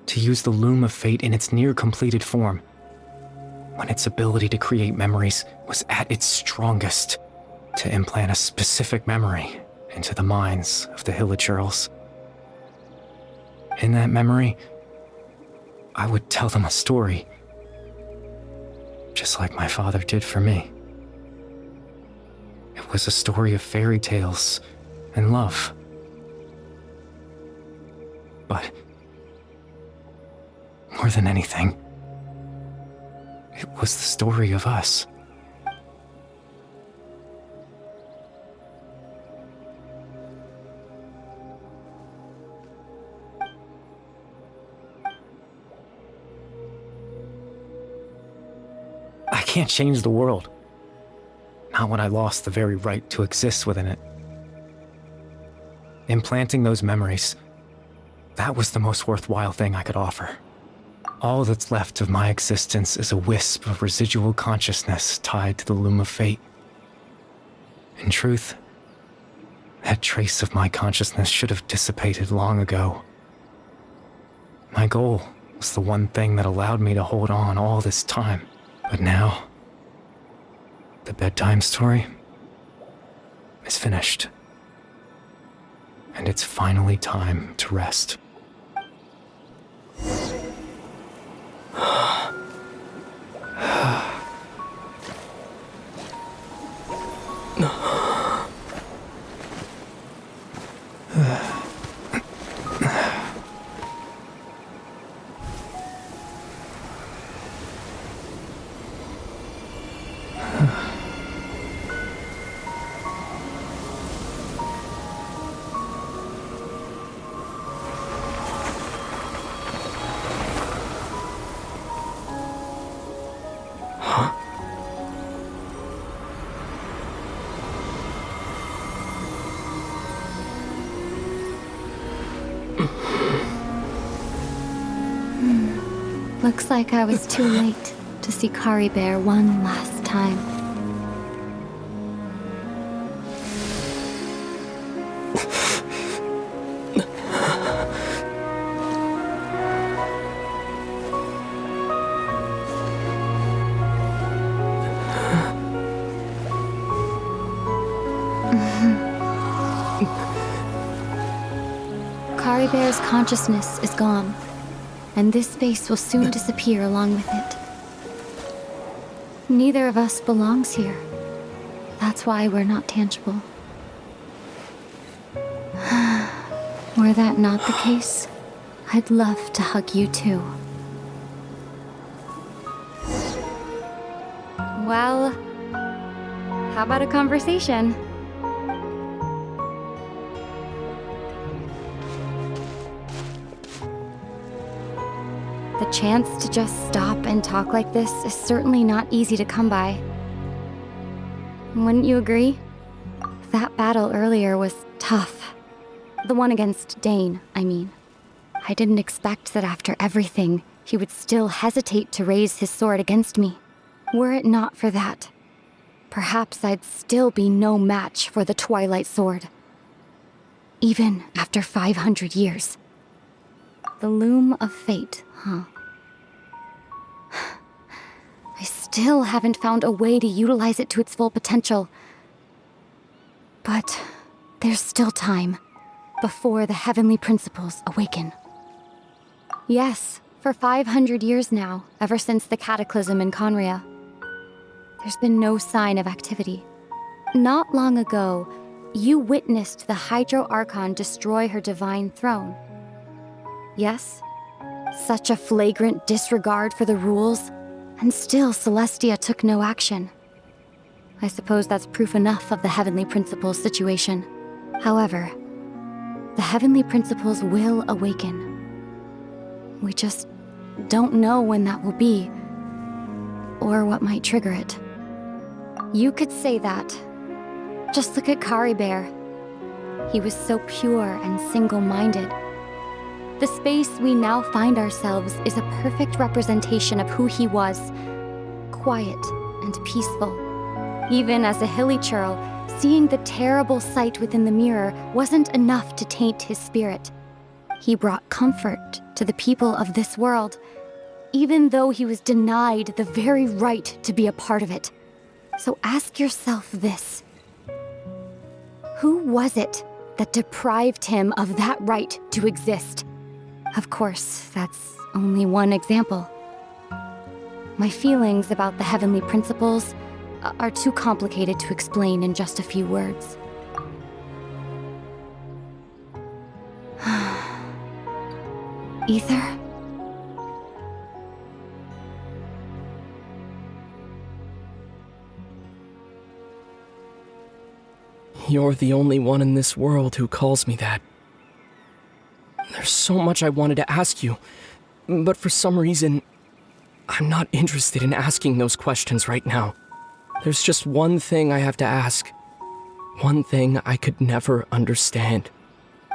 Speaker 8: to use the Loom of Fate in its near-completed form, when its ability to create memories was at its strongest, to implant a specific memory into the minds of the hilichurls. In that memory, I would tell them a story, just like my father did for me. It was a story of fairy tales and love. But more than anything, it was the story of us. I can't change the world. Not when I lost the very right to exist within it. Implanting those memories, that was the most worthwhile thing I could offer. All that's left of my existence is a wisp of residual consciousness tied to the Loom of Fate. In truth, that trace of my consciousness should have dissipated long ago. My goal was the one thing that allowed me to hold on all this time. But now, the bedtime story is finished. And it's finally time to rest.
Speaker 7: Looks like I was too late to see Caribert one last time. Caribert's consciousness is gone, and this space will soon disappear along with it. Neither of us belongs here. That's why we're not tangible. Were that not the case, I'd love to hug you too. Well, how about a conversation? The chance to just stop and talk like this is certainly not easy to come by. Wouldn't you agree? That battle earlier was tough. The one against Dane, I mean. I didn't expect that after everything, he would still hesitate to raise his sword against me. Were it not for that, perhaps I'd still be no match for the Twilight Sword. Even after 500 years. The loom of fate, huh? I still haven't found a way to utilize it to its full potential. But there's still time before the heavenly principles awaken. Yes, for 500 years now, ever since the cataclysm in Conria, there's been no sign of activity. Not long ago, you witnessed the Hydro Archon destroy her divine throne. Yes? Such a flagrant disregard for the rules, and still Celestia took no action. I suppose that's proof enough of the Heavenly Principles situation. However, the Heavenly Principles will awaken. We just don't know when that will be, or what might trigger it. You could say that. Just look at Caribert. He was so pure and single-minded. The space we now find ourselves is a perfect representation of who he was. Quiet and peaceful. Even as a Hilichurl, seeing the terrible sight within the mirror wasn't enough to taint his spirit. He brought comfort to the people of this world, even though he was denied the very right to be a part of it. So ask yourself this. Who was it that deprived him of that right to exist? Of course, that's only one example. My feelings about the Heavenly Principles are too complicated to explain in just a few words. Ether?
Speaker 9: You're the only one in this world who calls me that. There's so much I wanted to ask you, but for some reason, I'm not interested in asking those questions right now. There's just one thing I have to ask. One thing I could never understand.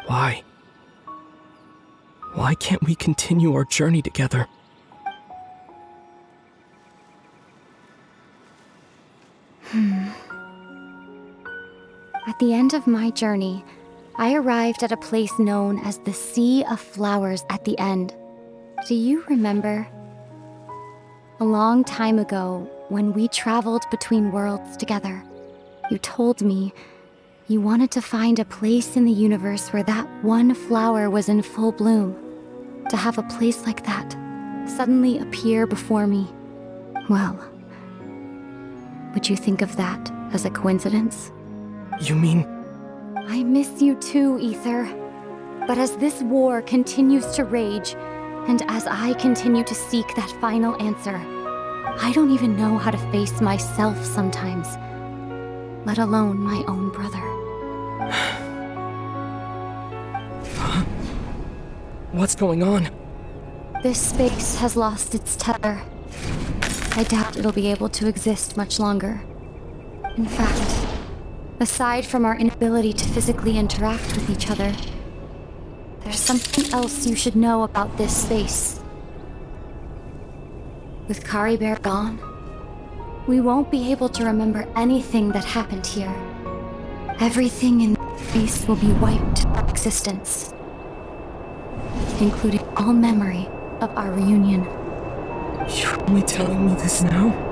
Speaker 9: Why? Why can't we continue our journey together?
Speaker 7: At the end of my journey, I arrived at a place known as the Sea of Flowers at the end. Do you remember? A long time ago, when we traveled between worlds together, you told me you wanted to find a place in the universe where that one flower was in full bloom. To have a place like that suddenly appear before me. Well, would you think of that as a coincidence?
Speaker 9: You mean...
Speaker 7: I miss you too, Ether. But as this war continues to rage, and as I continue to seek that final answer, I don't even know how to face myself sometimes, let alone my own brother.
Speaker 9: What's going on?
Speaker 7: This space has lost its tether. I doubt it'll be able to exist much longer. In fact, aside from our inability to physically interact with each other, there's something else you should know about this space. With Kari Bear gone, we won't be able to remember anything that happened here. Everything in space will be wiped from existence, including all memory of our reunion.
Speaker 9: You're only telling me this now?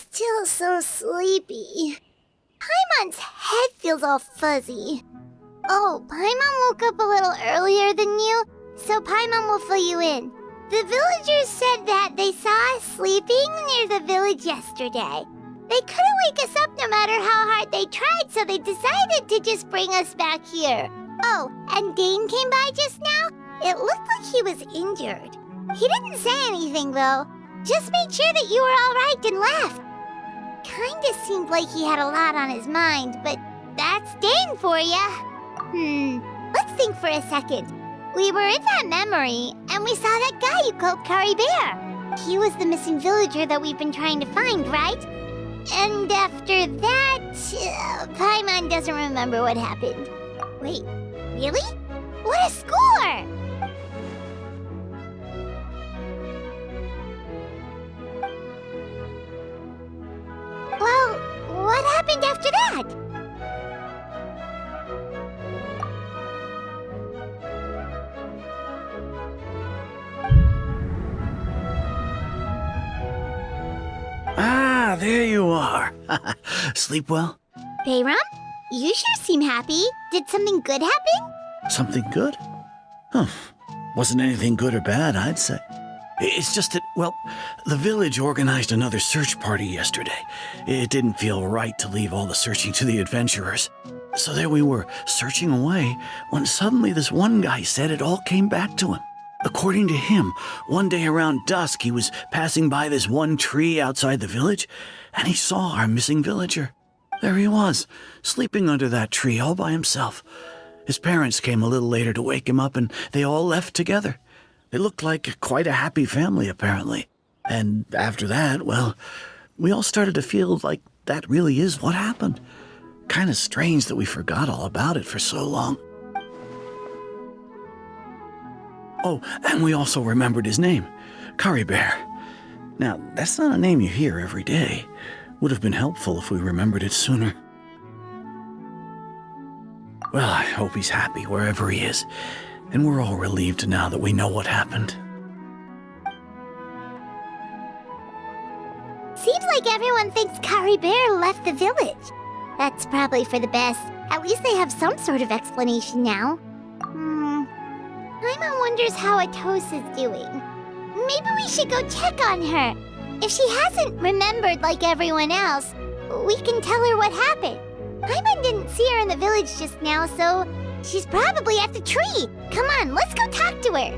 Speaker 2: Still so sleepy. Paimon's head feels all fuzzy. Oh, Paimon woke up a little earlier than you, so Paimon will fill you in. The villagers said that they saw us sleeping near the village yesterday. They couldn't wake us up no matter how hard they tried, so they decided to just bring us back here. Oh, and Dane came by just now. It looked like he was injured. He didn't say anything, though. Just made sure that you were all right and left. Kinda seemed like he had a lot on his mind, but that's Dane for ya. Let's think for a second. We were in that memory, and we saw that guy you called Kari Bear. He was the missing villager that we've been trying to find, right? And after that, Paimon doesn't remember what happened. Wait, really? What a score! Well, what happened after that?
Speaker 3: Ah, there you are. Sleep well?
Speaker 2: Bayram, you sure seem happy. Did something good happen?
Speaker 3: Something good? Huh. Wasn't anything good or bad, I'd say. It's just that, well, the village organized another search party yesterday. It didn't feel right to leave all the searching to the adventurers. So there we were, searching away, when suddenly this one guy said it all came back to him. According to him, one day around dusk, he was passing by this one tree outside the village, and he saw our missing villager. There he was, sleeping under that tree all by himself. His parents came a little later to wake him up, and they all left together. They looked like quite a happy family, apparently. And after that, well, we all started to feel like that really is what happened. Kind of strange that we forgot all about it for so long. Oh, and we also remembered his name, Kari Bear. Now, that's not a name you hear every day. Would have been helpful if we remembered it sooner. Well, I hope he's happy wherever he is, and we're all relieved now that we know what happened.
Speaker 2: Seems like everyone thinks Kari Bear left the village. That's probably for the best. At least they have some sort of explanation now. Paimon wonders how Atosa's doing. Maybe we should go check on her. If she hasn't remembered like everyone else, we can tell her what happened. Paimon didn't see her in the village just now, so she's probably at the tree. Come on, let's go talk to her.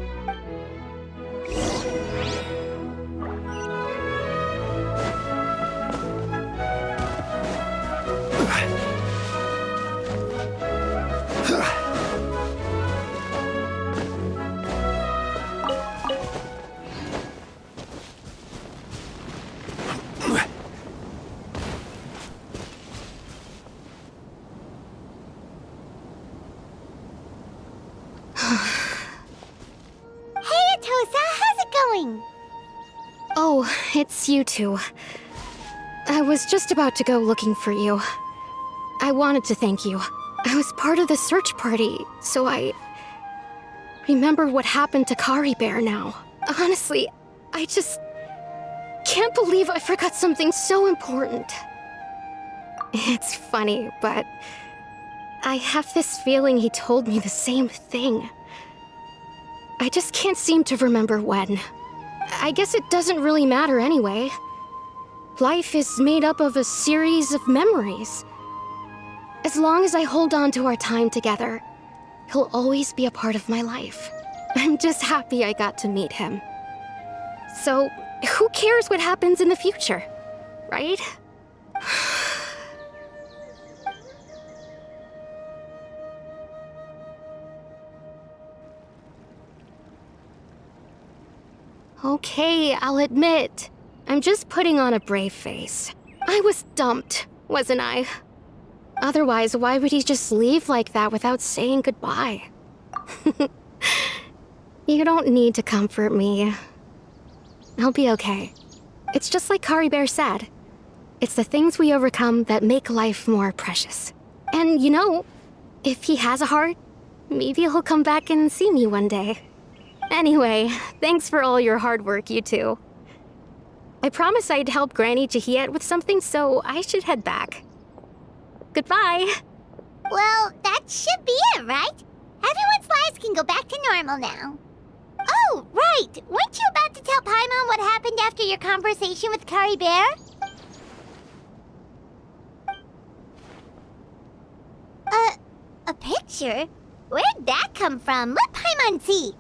Speaker 5: Oh, it's you two. I was just about to go looking for you. I wanted to thank you. I was part of the search party, so I remember what happened to Kari Bear now. Honestly, I just can't believe I forgot something so important. It's funny, but I have this feeling he told me the same thing. I just can't seem to remember when. I guess it doesn't really matter anyway. Life is made up of a series of memories. As long as I hold on to our time together, he'll always be a part of my life. I'm just happy I got to meet him. So, Who cares what happens in the future, right? Okay, I'll admit. I'm just putting on a brave face. I was dumped, wasn't I? Otherwise, why would he just leave like that without saying goodbye? You don't need to comfort me. I'll be okay. It's just like Kari Bear said. It's the things we overcome that make life more precious. And you know, if he has a heart, maybe he'll come back and see me one day. Anyway, thanks for all your hard work, you two. I promised I'd help Granny Jahiet with something, so I should head back. Goodbye.
Speaker 2: Well, that should be it, right? Everyone's lives can go back to normal now. Oh, right! Weren't you about to tell Paimon what happened after your conversation with Kari Bear? A picture? Where'd that come from? Let Paimon see.